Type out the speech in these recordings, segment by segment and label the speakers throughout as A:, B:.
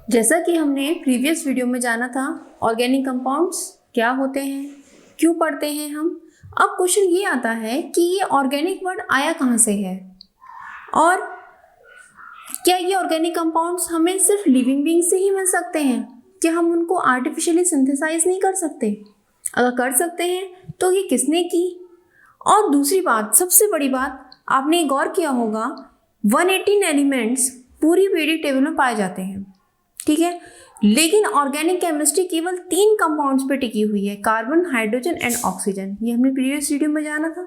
A: जैसा कि हमने प्रीवियस वीडियो में जाना था, ऑर्गेनिक कंपाउंड्स क्या होते हैं, क्यों पढ़ते हैं हम। अब क्वेश्चन ये आता है कि ये ऑर्गेनिक वर्ड आया कहाँ से है और क्या ये ऑर्गेनिक कंपाउंड्स हमें सिर्फ लिविंग बीइंग से ही मिल सकते हैं, क्या हम उनको आर्टिफिशियली सिंथेसाइज नहीं कर सकते? अगर कर सकते हैं तो ये किसने की? और दूसरी बात, सबसे बड़ी बात, आपने गौर किया होगा 118 एलिमेंट्स पूरी पीरियडिक टेबल में पाए जाते हैं, ठीक है, लेकिन ऑर्गेनिक केमिस्ट्री केवल 3 कंपाउंड्स पे टिकी हुई है, कार्बन, हाइड्रोजन एंड ऑक्सीजन। ये हमने प्रीवियस वीडियो में जाना था।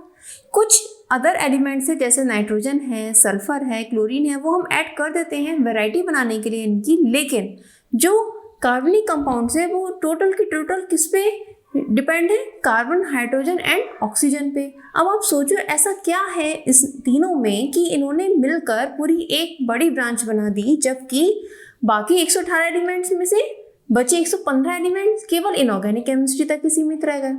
A: कुछ अदर एलिमेंट्स है जैसे नाइट्रोजन है, सल्फर है, क्लोरीन है, वो हम ऐड कर देते हैं वैरायटी बनाने के लिए इनकी, लेकिन जो कार्बनिक कंपाउंड्स है वो टोटल के टोटल किस पे डिपेंड है? कार्बन, हाइड्रोजन एंड ऑक्सीजन पे। अब आप सोचो ऐसा क्या है इस तीनों में कि इन्होंने मिलकर पूरी एक बड़ी ब्रांच बना दी, जबकि बाकी 118 एलिमेंट्स में से बचे 115 एलिमेंट्स केवल इनऑर्गेनिक केमिस्ट्री तक ही सीमित रह गए।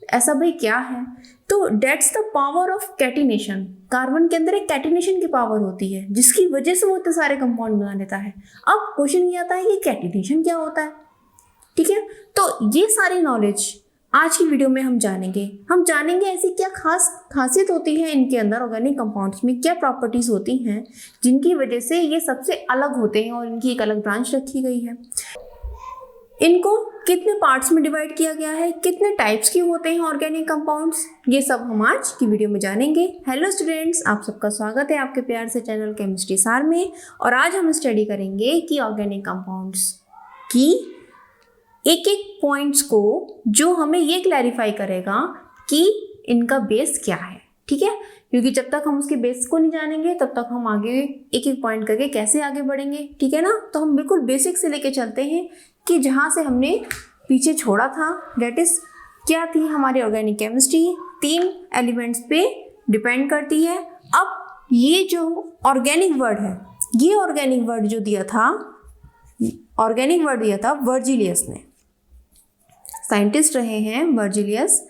A: ऐसा भाई क्या है? तो that's the power of catenation. Carbon के अंदर एक कैटिनेशन की पावर होती है जिसकी वजह से वो इतने सारे कंपाउंड बना लेता है। अब क्वेश्चन ये आता है कि कैटिनेशन क्या होता है, ठीक है। तो ये सारी नॉलेज आज की वीडियो में हम जानेंगे ऐसी क्या खासियत होती है इनके अंदर, ऑर्गेनिक कंपाउंड्स में क्या प्रॉपर्टीज होती हैं जिनकी वजह से ये सबसे अलग होते हैं और इनकी एक अलग ब्रांच रखी गई है। इनको कितने पार्ट्स में डिवाइड किया गया है, कितने टाइप्स के होते हैं ऑर्गेनिक कंपाउंड्स, ये सब हम आज की वीडियो में जानेंगे। हेलो स्टूडेंट्स, आप सबका स्वागत है आपके प्यार से चैनल केमिस्ट्री सार में। और आज हम स्टडी करेंगे कि ऑर्गेनिक कंपाउंड्स की एक एक पॉइंट्स को जो हमें ये क्लैरिफाई करेगा कि इनका बेस क्या है, ठीक है। क्योंकि जब तक हम उसके बेस को नहीं जानेंगे तब तक हम आगे एक एक पॉइंट करके कैसे आगे बढ़ेंगे, ठीक है ना। तो हम बिल्कुल बेसिक से लेके चलते हैं कि जहाँ से हमने पीछे छोड़ा था, डेट इज क्या थी हमारी ऑर्गेनिक केमिस्ट्री, 3 एलिमेंट्स पे डिपेंड करती है। अब ये जो ऑर्गेनिक वर्ड है, ये ऑर्गेनिक वर्ड दिया था वर्जिलियस ने, साइंटिस्ट रहे हैं वर्जिलियस,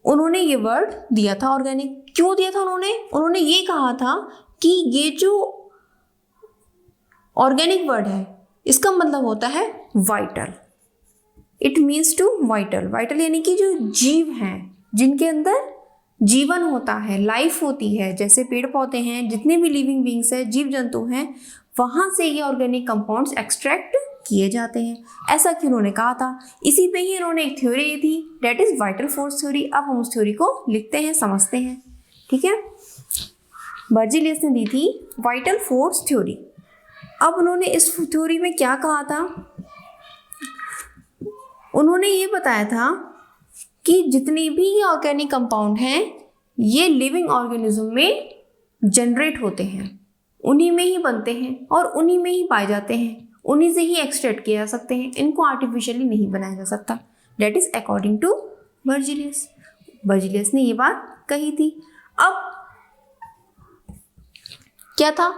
A: उन्होंने ये वर्ड दिया था ऑर्गेनिक। क्यों दिया था उन्होंने ये कहा था कि ये जो ऑर्गेनिक वर्ड है इसका मतलब होता है vital. It means to vital. Vital यानी कि जो जीव हैं, जिनके अंदर जीवन होता है, लाइफ होती है, जैसे पेड़ पौधे हैं, जितने भी लिविंग बींग्स हैं, जीव जंतु हैं, वहाँ से ये ऑर्गेनिक कंपाउंड्स एक्सट्रैक्ट किए जाते हैं। ऐसा क्यों उन्होंने कहा था? इसी पे ही इन्होंने एक थ्योरी दी थी, that is vital force theory. अब हम उस थ्योरी को लिखते हैं, समझते हैं, ठीक है। वर्जिलियस ने दी थी वाइटल फोर्स थ्योरी। अब उन्होंने इस थ्योरी में क्या कहा था? उन्होंने ये बताया था कि जितने भी ऑर्गेनिक कंपाउंड हैं ये लिविंग ऑर्गेनिज्म में जनरेट होते हैं, उन्हीं में ही बनते हैं और उन्हीं में ही पाए जाते हैं, उन्हीं से ही एक्सट्रैक्ट किए जा सकते हैं, इनको आर्टिफिशियली नहीं बनाया जा सकता। Date is according to Virgilius ने ये बात कही थी। अब क्या था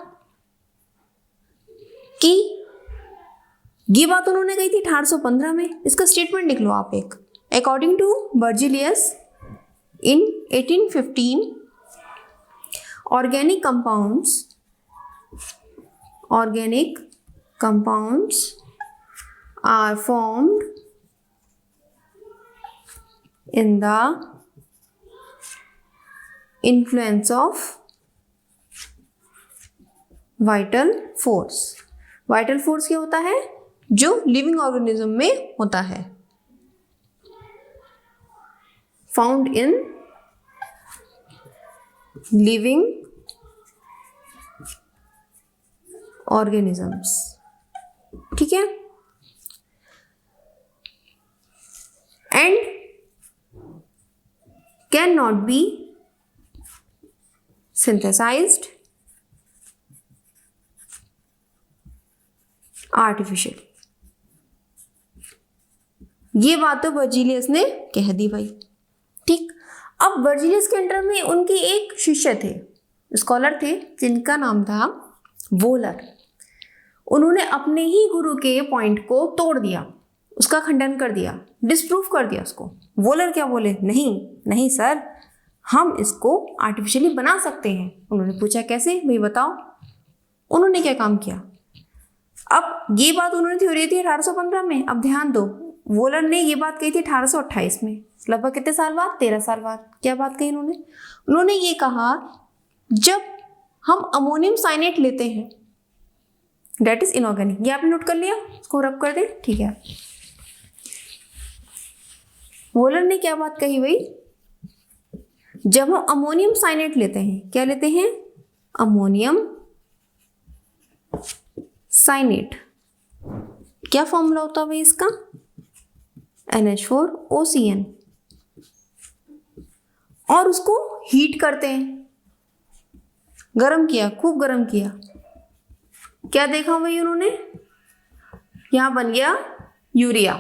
A: कि ये बात उन्होंने कही थी 1815 में। इसका स्टेटमेंट लिख लो आप एक। According to Berzelius in 1815 organic compounds are formed in the influence of vital force। Vital force क्या होता है? जो लिविंग ऑर्गेनिज्म में होता है, फाउंड इन लिविंग ऑर्गेनिजम्स, ठीक है। And can not be synthesised artificially. ये बात तो वर्जिलियस ने कह दी भाई, ठीक। अब वर्जिलियस के अंडर में उनके एक शिष्य थे, स्कॉलर थे, जिनका नाम था वोलर। उन्होंने अपने ही गुरु के पॉइंट को तोड़ दिया, उसका खंडन कर दिया, डिस्प्रूव कर दिया उसको। वोलर क्या बोले? नहीं सर, हम इसको आर्टिफिशियली बना सकते हैं। उन्होंने पूछा कैसे भाई बताओ। उन्होंने क्या काम किया? अब ये बात उन्होंने थ्योरी दी 1815 में। अब ध्यान दो, वोलर ने ये बात कही थी 1828 में, लगभग कितने साल बाद, 13 साल बाद। क्या बात कही उन्होंने ये कहा जब हम अमोनियम साइनेट लेते हैं, डेट इज इनऑर्गेनिक। ये आपने नोट कर लिया, इसको रब कर दे, ठीक है। वोलर ने क्या बात कही भाई, जब हम अमोनियम साइनेट लेते हैं, क्या लेते हैं, अमोनियम साइनेट, क्या फॉर्मूला होता है भाई इसका, NH4OCN, और उसको हीट करते हैं, गरम किया, खूब गरम किया, क्या देखा भाई उन्होंने, यहां बन गया यूरिया।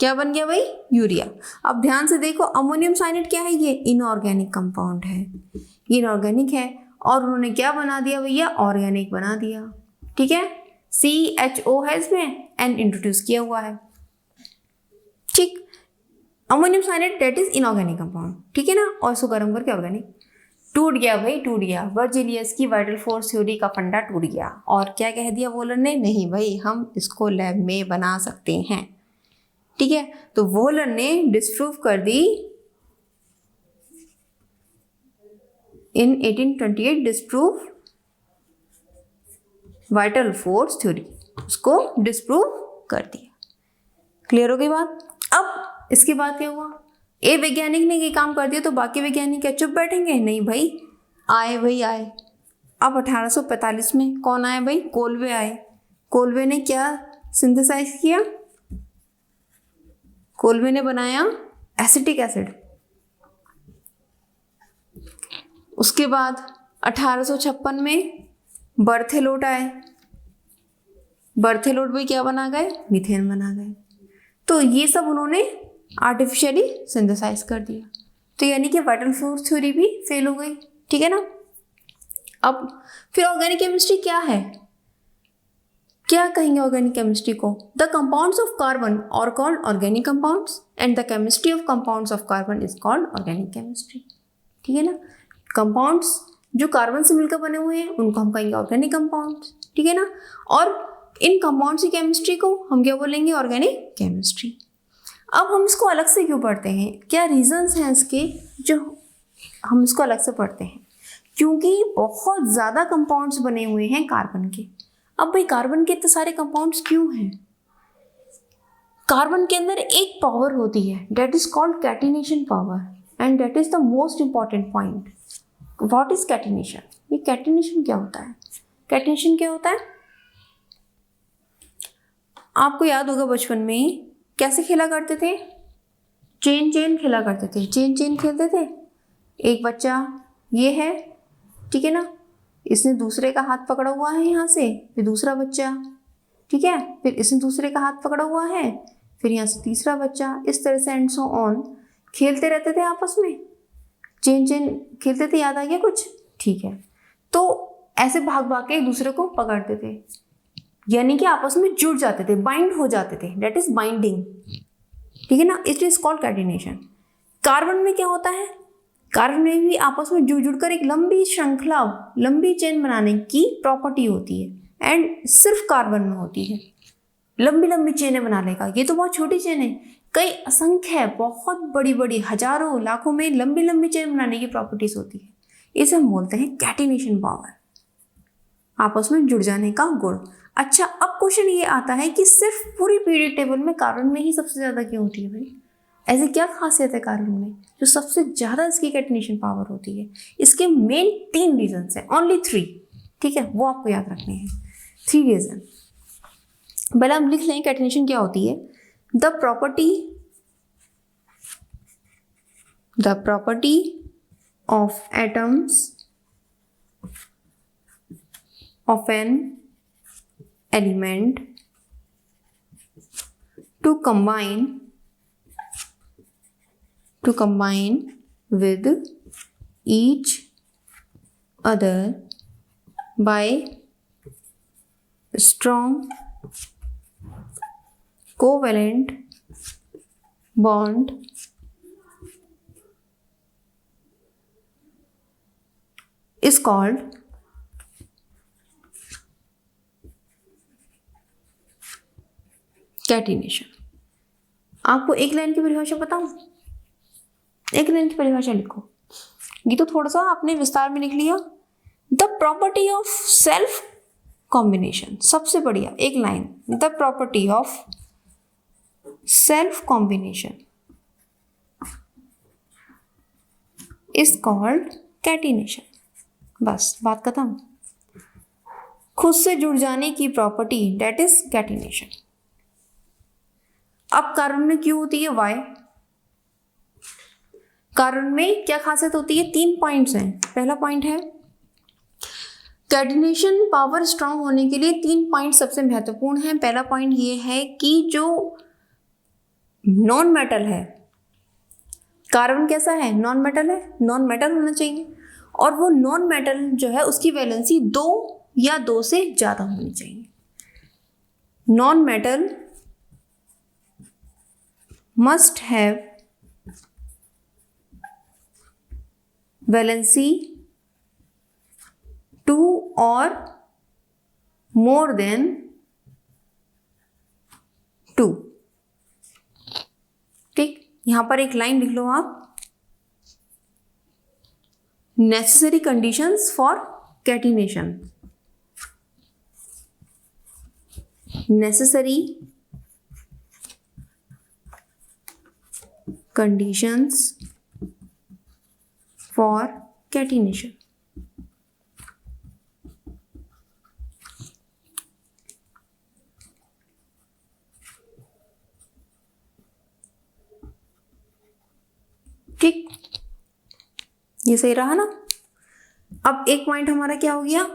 A: क्या बन गया भाई, यूरिया। अब ध्यान से देखो, अमोनियम साइनेट क्या है, ये इनऑर्गेनिक कंपाउंड है, ये इनऑर्गेनिक है, और उन्होंने क्या बना दिया भैया, ऑर्गेनिक बना दिया, ठीक है। CHO है इसमें, N इंट्रोड्यूस किया हुआ है, ठीक। Ammonium cyanate that is inorganic compound, ठीक है ना, और इसको गर्म करके ऑर्गेनिक। टूट गया भाई, टूट गया, बर्जेलियस की वाइटल फोर्स थ्योरी का फंडा टूट गया। और क्या कह दिया वोलर ने, नहीं भाई हम इसको लैब में बना सकते हैं, ठीक है। तो वोलर ने डिस्प्रूव कर दी इन 1828, डिस्प्रूव वाइटल फोर्स थ्योरी, उसको डिस्प्रूव कर दिया। क्लियर हो गई बात। अब इसके बाद क्या हुआ, ए वैज्ञानिक ने ये काम कर दिया तो बाकी वैज्ञानिक क्या चुप बैठेंगे, नहीं भाई, आए भाई आए। अब 1845 में कौन आए भाई, कोल्वे आए। कोल्वे ने क्या सिंथेसाइज किया, कोल्वे ने बनाया एसिटिक एसिड। उसके बाद 1856 में बर्थेलोट आए। बर्थेलोट भी क्या बना गए, मीथेन बना गए। तो ये सब उन्होंने आर्टिफिशियली सिंथेसाइज कर दिया। तो यानी कि वाइटल फोर्स थ्योरी भी फेल हो गई, ठीक है ना। अब फिर ऑर्गेनिक केमिस्ट्री क्या है, क्या कहेंगे ऑर्गेनिक केमिस्ट्री को, the compounds of carbon are called organic compounds and the chemistry of compounds of carbon is called organic chemistry, ठीक है ना। कंपाउंड्स जो कार्बन से मिलकर बने हुए हैं उनको हम कहेंगे ऑर्गेनिक कंपाउंड्स, ठीक है ना। और इन कंपाउंड्स की केमिस्ट्री को हम क्या बोलेंगे, ऑर्गेनिक केमिस्ट्री। अब हम इसको अलग से क्यों पढ़ते हैं, क्या रीजंस हैं इसके जो हम इसको अलग से पढ़ते हैं, क्योंकि बहुत ज़्यादा कंपाउंड्स बने हुए हैं कार्बन के। अब भाई कार्बन के इतने सारे कंपाउंड्स क्यों हैं, कार्बन के अंदर एक पावर होती है that is called catenation power and that is the most important point. What is catenation, ये कैटिनेशन क्या होता है, कैटिनेशन क्या होता है, आपको याद होगा बचपन में कैसे खेला करते थे, चेन चेन खेला करते थे, चेन चेन खेलते थे। एक बच्चा ये है, ठीक है ना, इसने दूसरे का हाथ पकड़ा हुआ है यहाँ से, फिर दूसरा बच्चा, ठीक है, फिर इसने दूसरे का हाथ पकड़ा हुआ है, फिर यहाँ से तीसरा बच्चा, इस तरह से एंड सो ऑन खेलते रहते थे आपस में, चेन चेन खेलते थे। याद आ गया कुछ, ठीक है। तो ऐसे भाग भाग के एक दूसरे को पकड़ते थे, यानी कि आपस में जुड़ जाते थे, बाइंड हो जाते थे, डेट इज बाइंडिंग, ठीक है ना, it is called catenation. Carbon में क्या होता है, कार्बन में भी आपस में जुड़ जुड़कर एक लंबी श्रृंखला, लंबी चेन बनाने की प्रॉपर्टी होती है एंड सिर्फ कार्बन में होती है, लंबी लंबी चेनें बना लेगा। ये तो बहुत छोटी चेन है, कई असंख्य है, बहुत बड़ी बड़ी हजारों लाखों में लंबी लंबी चेन बनाने की प्रॉपर्टीज होती है, इसे हम बोलते हैं कैटिनेशन पावर, आपस में जुड़ जाने का गुण। अच्छा, अब क्वेश्चन ये आता है कि सिर्फ पूरी पीरियड टेबल में कार्बन में ही सबसे ज्यादा क्यों होती है भाई, ऐसी क्या खासियत है कार्बन में जो सबसे ज्यादा इसकी कैटिनेशन पावर होती है। इसके मेन 3 रीजन है, ओनली 3, ठीक है, वो आपको याद रखने हैं 3 रीजन। पहले हम लिख लें कैटिनेशन क्या होती है, the property of atoms of an element to combine with each other by strong covalent bond is called catenation. आपको एक लाइन की परिभाषा बताऊं? एक लाइन की परिभाषा लिखो, ये तो थोड़ा सा आपने विस्तार में लिख लिया। The property of self combination, सबसे बढ़िया एक line, the property of self combination is called catenation. बस बात खत्म। खुद से जुड़ जाने की प्रॉपर्टी दैट इज कैटिनेशन। अब कार्बन में क्यों होती है? वाई। कार्बन में क्या खासियत होती है? 3 पॉइंट्स हैं। पहला पॉइंट है कैटिनेशन पावर स्ट्रांग होने के लिए 3 पॉइंट सबसे महत्वपूर्ण हैं। पहला पॉइंट ये है कि जो नॉन मेटल है, कार्बन कैसा है? नॉन मेटल है, नॉन मेटल होना चाहिए, और वो नॉन मेटल जो है उसकी वैलेंसी 2 या 2 से ज्यादा होनी चाहिए। Non metal must have valency 2 और मोर देन 2। ठीक, यहां पर एक लाइन लिख लो आप, necessary conditions for catenation. Necessary conditions for catenation. ठीक, ये सही रहा ना? अब एक पॉइंट हमारा क्या हो गया,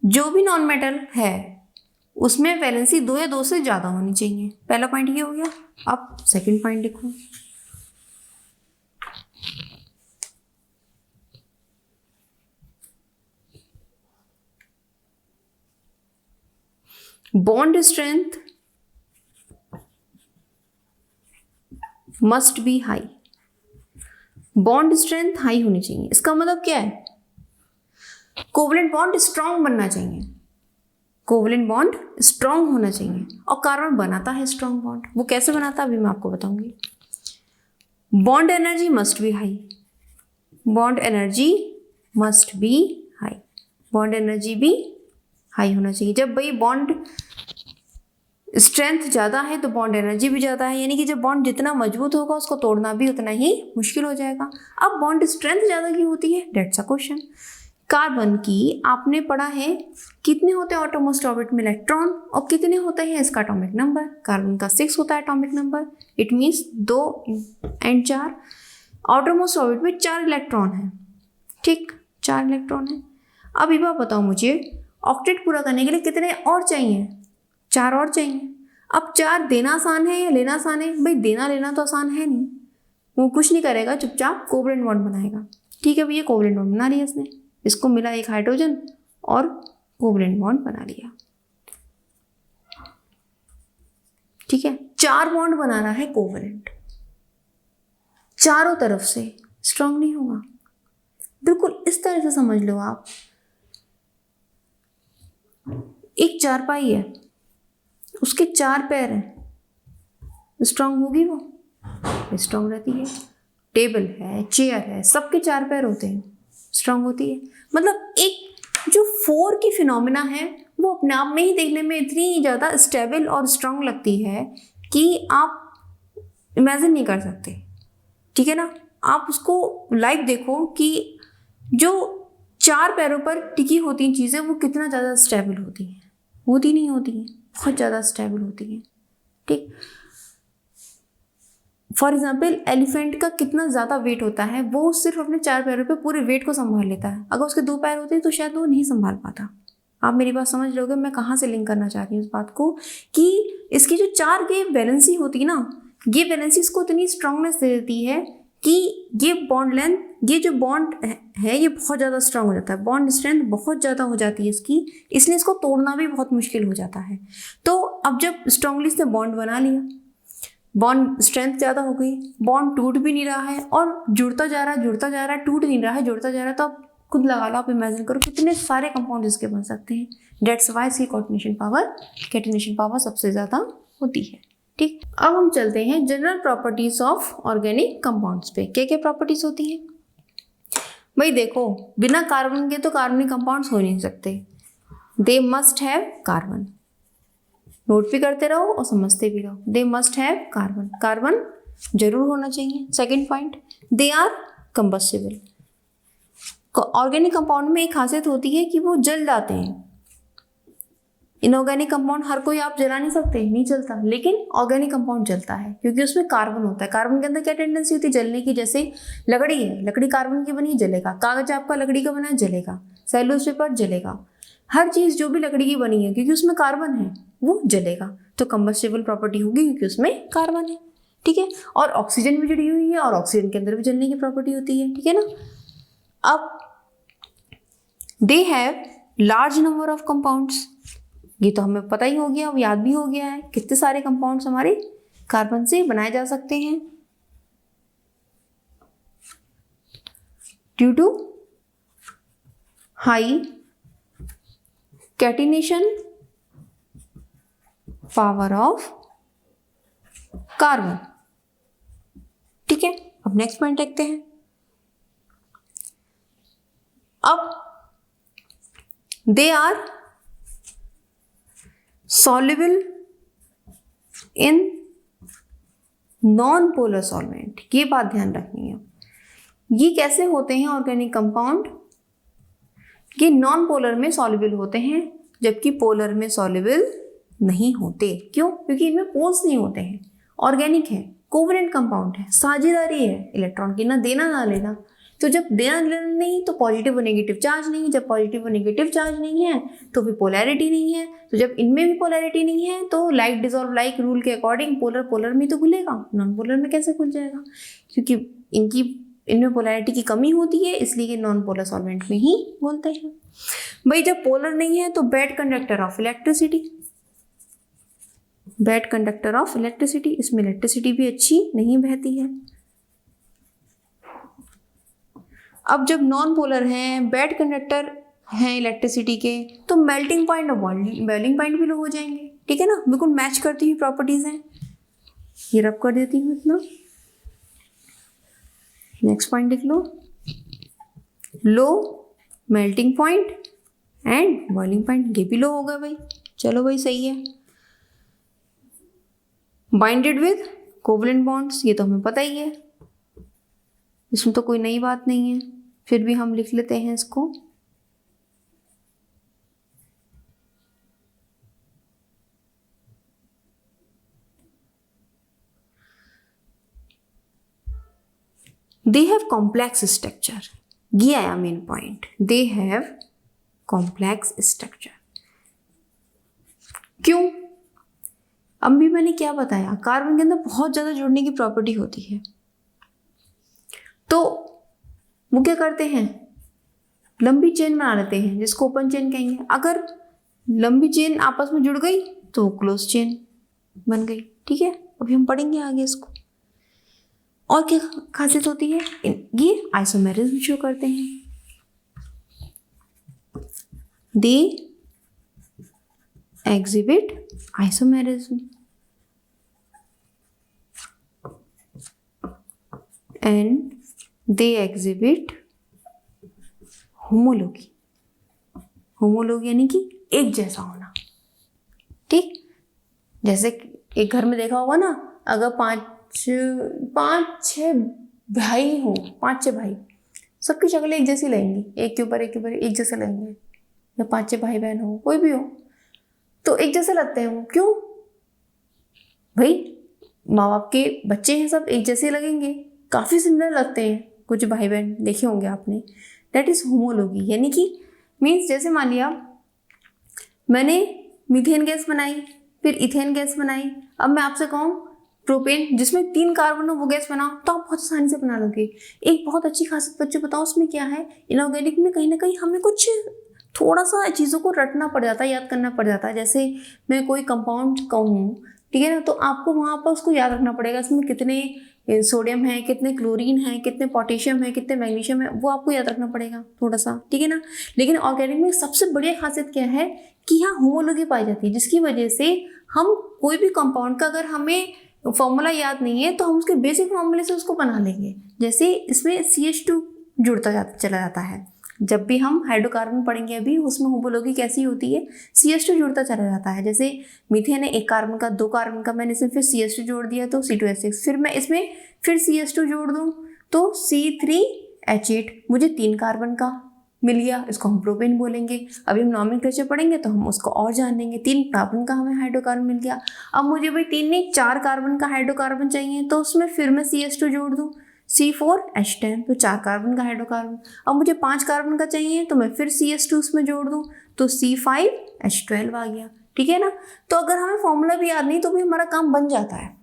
A: जो भी नॉन मेटल है उसमें वैलेंसी 2 या 2 से ज्यादा होनी चाहिए। पहला पॉइंट ये हो गया। अब सेकंड पॉइंट लिखो, bond strength must be high. Bond strength high होनी चाहिए। इसका मतलब क्या है? कोवलेंट बॉन्ड स्ट्रांग बनना चाहिए, कोवलेंट बॉन्ड स्ट्रांग होना चाहिए, और कार्बन बनाता है स्ट्रांग बॉन्ड। वो कैसे बनाता है अभी मैं आपको बताऊंगी। Bond energy must be high, bond energy must be high, bond energy भी हाई होना चाहिए। जब भाई बॉन्ड स्ट्रेंथ ज़्यादा है तो बॉन्ड एनर्जी भी ज़्यादा है, यानी कि जब बॉन्ड जितना मजबूत होगा उसको तोड़ना भी उतना ही मुश्किल हो जाएगा। अब बॉन्ड स्ट्रेंथ ज़्यादा क्यों होती है? That's a question. कार्बन की आपने पढ़ा है कितने होते हैं ऑटोमोस्ट ऑर्बिट में इलेक्ट्रॉन, और कितने होते हैं इसका एटॉमिक नंबर? कार्बन का 6 होता है atomic number. It means 2 and 4। Outermost orbit में 4 इलेक्ट्रॉन है। ठीक, 4 इलेक्ट्रॉन है। अब ये बात बताओ मुझे, ऑक्टेट पूरा करने के लिए कितने और चाहिए? 4 और चाहिए। अब 4 देना आसान है या लेना आसान है? भाई देना लेना तो आसान है नहीं, वो कुछ नहीं करेगा, चुपचाप कोवलेंट बॉन्ड बनाएगा। ठीक है भैया, कोवलेंट बॉन्ड बना लिया इसने, इसको मिला एक हाइड्रोजन और कोवलेंट बॉन्ड बना लिया। ठीक है, 4 बॉन्ड बनाना है कोवलेंट, चारों तरफ से, स्ट्रांग नहीं होगा। बिल्कुल इस तरह से समझ लो आप, एक चारपाई है, उसके 4 पैर हैं, स्ट्रांग होगी वो? स्ट्रांग रहती है। टेबल है, चेयर है, सबके 4 पैर होते हैं, स्ट्रांग होती है। मतलब एक जो 4 की फिनोमिना है वो अपने आप में ही देखने में इतनी ज़्यादा स्टेबल और स्ट्रांग लगती है कि आप इमेजिन नहीं कर सकते। ठीक है ना? आप उसको लाइव देखो कि जो 4 पैरों पर टिकी होती हैं चीज़ें वो कितना ज़्यादा स्टेबल होती हैं। होती नहीं होती हैं, बहुत ज़्यादा स्टेबल होती हैं। ठीक, फॉर एग्जाम्पल एलिफेंट का कितना ज़्यादा वेट होता है, वो सिर्फ अपने 4 पैरों पे पूरे वेट को संभाल लेता है। अगर उसके 2 पैर होते तो शायद वो नहीं संभाल पाता। आप मेरी बात समझ लोगे मैं कहाँ से लिंक करना चाह रही हूँ इस बात को, कि इसकी जो 4 की वैलेंसी होती है ना, ये वैलेंसी इसको इतनी स्ट्रांगनेस दे देती है कि ये बॉन्ड लेंथ, ये जो बॉन्ड है ये बहुत ज़्यादा स्ट्रांग हो जाता है, बॉन्ड स्ट्रेंथ बहुत ज़्यादा हो जाती है इसकी, इसलिए इसको तोड़ना भी बहुत मुश्किल हो जाता है। तो अब जब स्ट्रांगली इसने बॉन्ड बना लिया, बॉन्ड स्ट्रेंथ ज़्यादा हो गई, बॉन्ड टूट भी नहीं रहा है और जुड़ता जा रहा है, जुड़ता जा रहा है, टूट नहीं रहा है, जुड़ता जा रहा है, तो आप खुद लगा लो, आप इमेजिन करो कितने सारे कंपाउंड इसके बन सकते हैं। डेट्स वाई इसकी कैटिनेशन पावर सबसे ज़्यादा होती है। ठीक, अब हम चलते हैं general properties of organic compounds पे। क्या क्या प्रॉपर्टीज होती हैं भाई? देखो, बिना कार्बन के तो कार्बनिक कंपाउंड्स हो नहीं सकते। They must have carbon. Note भी करते रहो और समझते भी रहो। They must have carbon, carbon जरूर होना चाहिए। Second point, they are combustible. Organic compound में एक खासियत होती है कि वो जल जाते हैं। इनऑर्गेनिक कंपाउंड हर कोई आप जला नहीं सकते, नहीं जलता, लेकिन ऑर्गेनिक कंपाउंड जलता है क्योंकि उसमें कार्बन होता है। कार्बन के अंदर क्या टेंडेंसी होती है? जलने की। जैसे लकड़ी है, लकड़ी कार्बन की बनी, जलेगा। कागज आपका लकड़ी का बना है, जलेगा। सेलुलोज पेपर जलेगा। हर चीज जो भी लकड़ी की बनी है क्योंकि उसमें कार्बन है वो जलेगा, तो कंबस्टिबल प्रॉपर्टी होगी क्योंकि उसमें कार्बन है। ठीक है, और ऑक्सीजन भी जुड़ी हुई है और ऑक्सीजन के अंदर भी जलने की प्रॉपर्टी होती है। ठीक है ना। अब they have large number of compounds. ये तो हमें पता ही हो गया, अब याद भी हो गया है कितने सारे कंपाउंड्स हमारे कार्बन से बनाए जा सकते हैं। Due to high catenation power of carbon. ठीक है, अब नेक्स्ट पॉइंट देखते हैं। अब they are soluble in non polar solvent. ये बात ध्यान रखनी है। ये कैसे होते हैं ऑर्गेनिक कंपाउंड? ये नॉन पोलर में सॉल्युबल होते हैं जबकि पोलर में सॉल्युबल नहीं होते। क्यों? क्योंकि इनमें पोल्स नहीं होते हैं। ऑर्गेनिक है, कोवलेंट कंपाउंड है, साझेदारी है इलेक्ट्रॉन की, ना देना ना लेना। तो जब देना लेना नहीं तो पॉजिटिव और नेगेटिव चार्ज नहीं, जब पॉजिटिव और नेगेटिव चार्ज नहीं है तो फिर पोलैरिटी नहीं है। तो जब इनमें भी पोलैरिटी नहीं है तो लाइक डिसॉल्व लाइक रूल के अकॉर्डिंग पोलर पोलर में तो घुलेगा, नॉन पोलर में कैसे खुल जाएगा? क्योंकि इनमें पोलैरिटी की कमी होती है, इसलिए ये नॉन पोलर सॉल्वेंट में ही बोलते हैं। भाई जब पोलर नहीं है तो bad conductor of electricity. Bad conductor of electricity, इसमें इलेक्ट्रिसिटी भी अच्छी नहीं बहती है। अब जब नॉन पोलर हैं, बैड कंडक्टर हैं इलेक्ट्रिसिटी के, तो मेल्टिंग पॉइंट और बॉइलिंग पॉइंट भी लो हो जाएंगे। ठीक है ना, बिल्कुल मैच करती हुई प्रॉपर्टीज हैं। ये रब कर देती हूँ इतना। नेक्स्ट पॉइंट देख लो, low melting point and boiling point, ये भी लो होगा भाई। चलो भाई सही है। बाइंडेड विद कोवलेंट बॉन्ड्स, ये तो हमें पता ही है, इसमें तो कोई नई बात नहीं है, फिर भी हम लिख लेते हैं इसको। दे हैव कॉम्प्लेक्स स्ट्रक्चर, ये आया main point. They have complex structure. क्यों? अब भी मैंने क्या बताया, कार्बन के अंदर बहुत ज्यादा जुड़ने की प्रॉपर्टी होती है, तो वो क्या करते हैं, लंबी चेन बना लेते हैं जिसको ओपन चेन कहेंगे। अगर लंबी चेन आपस में जुड़ गई तो क्लोज चेन बन गई। ठीक है, अभी हम पढ़ेंगे आगे इसको। और क्या खासियत होती है, ये आइसोमेरिज्म शो करते हैं। They exhibit isomerism and they exhibit homology. Homology यानी कि एक जैसा होना। ठीक, जैसे एक घर में देखा होगा ना, अगर पाँच छः भाई हो, 5-6 भाई, सबकी शक्लें एक जैसी लगेंगी, एक के ऊपर एक जैसे लगेंगे। या 5-6 भाई बहन हो, कोई भी हो, तो एक जैसे लगते हैं वो। क्यों भाई? माँ बाप के बच्चे हैं, सब एक जैसे लगेंगे, काफ़ी सिमिलर लगते हैं। कुछ भाई बहन देखे होंगे आपने, दैट इज होमोलॉगी। यानी कि मीन्स जैसे मान लिया मैंने मीथेन गैस बनाई, फिर इथेन गैस बनाई, अब मैं आपसे कहूँ प्रोपेन जिसमें 3 कार्बन हो वो गैस बनाओ, तो आप बहुत आसानी से बना लोगे। एक बहुत अच्छी खासियत बच्चों बताओ उसमें क्या है, इनऑर्गेनिक में कहीं ना कहीं हमें कुछ थोड़ा सा चीज़ों को रटना पड़ जाता है, याद करना पड़ जाता है। जैसे मैं कोई कंपाउंड कहूँ, ठीक है ना, तो आपको वहाँ पर उसको याद रखना पड़ेगा इसमें कितने सोडियम है, कितने क्लोरीन है, कितने पोटेशियम है, कितने मैग्नीशियम है, वो आपको याद रखना पड़ेगा थोड़ा सा, ठीक है ना। लेकिन ऑर्गेनिक में सबसे बढ़िया खासियत क्या है कि यहाँ होमोलॉजी पाई जाती है, जिसकी वजह से हम कोई भी कंपाउंड का अगर हमें फॉर्मूला याद नहीं है तो हम उसके बेसिक फॉर्मूले से उसको बना लेंगे। जैसे इसमें CH2 जुड़ता चला जाता है, जब भी हम हाइड्रोकार्बन पढ़ेंगे अभी उसमें होमोलॉजी कैसी होती है, CH2 जुड़ता चला जाता है। जैसे मीथेन है 1 कार्बन का, 2 कार्बन का, मैंने इसमें फिर CH2 जोड़ दिया तो C2H6, फिर मैं इसमें फिर CH2 जोड़ दूँ तो C3H8, मुझे 3 कार्बन का मिल गया, इसको हम प्रोपेन बोलेंगे। अभी हम नॉमेनक्लेचर पढ़ेंगे तो हम उसको और जानेंगे। 3 कार्बन का हमें हाइड्रोकार्बन मिल गया। अब मुझे भाई 3 नहीं 4 कार्बन का हाइड्रोकार्बन चाहिए तो उसमें फिर मैं CH2 जोड़ दूँ, C4H10, तो 4 कार्बन का हाइड्रोकार्बन। अब मुझे 5 कार्बन का चाहिए तो मैं फिर CH2 उसमें जोड़ दूँ तो C5H12 आ गया, ठीक है ना। तो अगर हमें फॉर्मूला भी याद नहीं तो भी हमारा काम बन जाता है,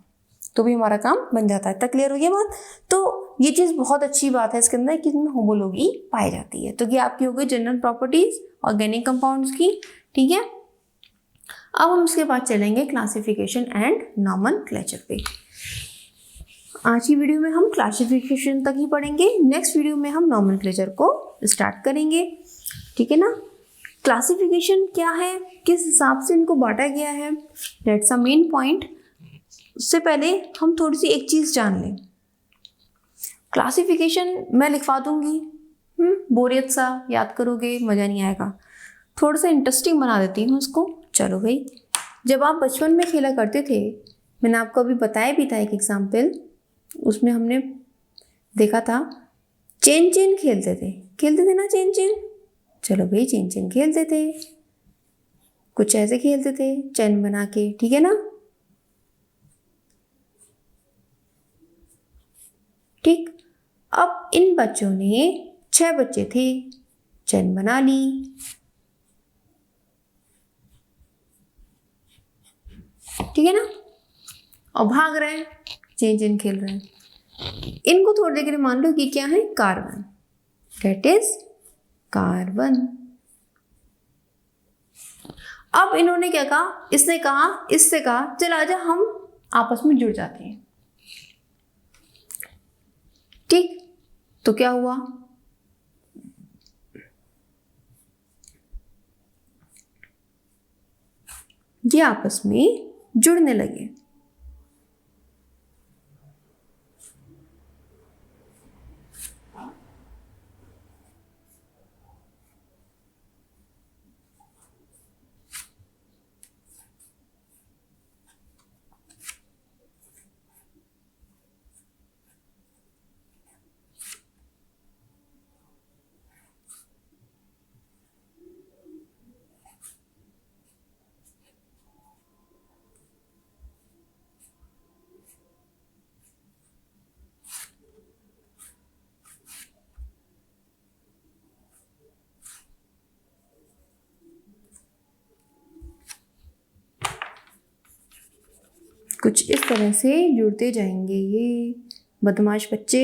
A: तक क्लियर हो गया बात। तो ये चीज़ बहुत अच्छी बात है इसके अंदर कि इसमें होमोलॉजी पाई जाती है। तो ये आपकी हो गई जनरल प्रॉपर्टीज ऑर्गेनिक कंपाउंड्स की, ठीक है। अब हम इसके बाद चलेंगे क्लासिफिकेशन एंड नॉमेनक्लेचर पे। आज की वीडियो में हम क्लासिफिकेशन तक ही पढ़ेंगे, नेक्स्ट वीडियो में हम नॉमेनक्लेचर को स्टार्ट करेंगे, ठीक है ना। क्लासिफिकेशन क्या है, किस हिसाब से इनको बांटा गया है, दैट्स अ मेन पॉइंट। उससे पहले हम थोड़ी सी एक चीज़ जान लें। क्लासिफिकेशन मैं लिखवा दूंगी, बोरियत सा याद करोगे, मज़ा नहीं आएगा। थोड़ा सा इंटरेस्टिंग बना देती हूँ उसको। चलो भाई, जब आप बचपन में खेला करते थे, मैंने आपको अभी बताया भी था एक एग्जाम्पल, उसमें हमने देखा था चेन चेन खेलते थे ना चेन चेन। चलो भाई चेन चेन खेलते थे, कुछ ऐसे खेलते थे चैन बना के, ठीक है ना। ठीक, अब इन बच्चों ने 6 बच्चे थे, चैन बना ली, ठीक है ना, और भाग रहे हैं, चेन चेन खेल रहे हैं। इनको थोड़ी देर के लिए मान लो कि क्या है, कार्बन, दैट इज कार्बन। अब इन्होंने क्या कहा, इसने कहा, इससे कहा चल आजा हम आपस में जुड़ जाते हैं, ठीक। तो क्या हुआ, ये आपस में जुड़ने लगे। कुछ इस तरह से जुड़ते जाएंगे ये बदमाश बच्चे।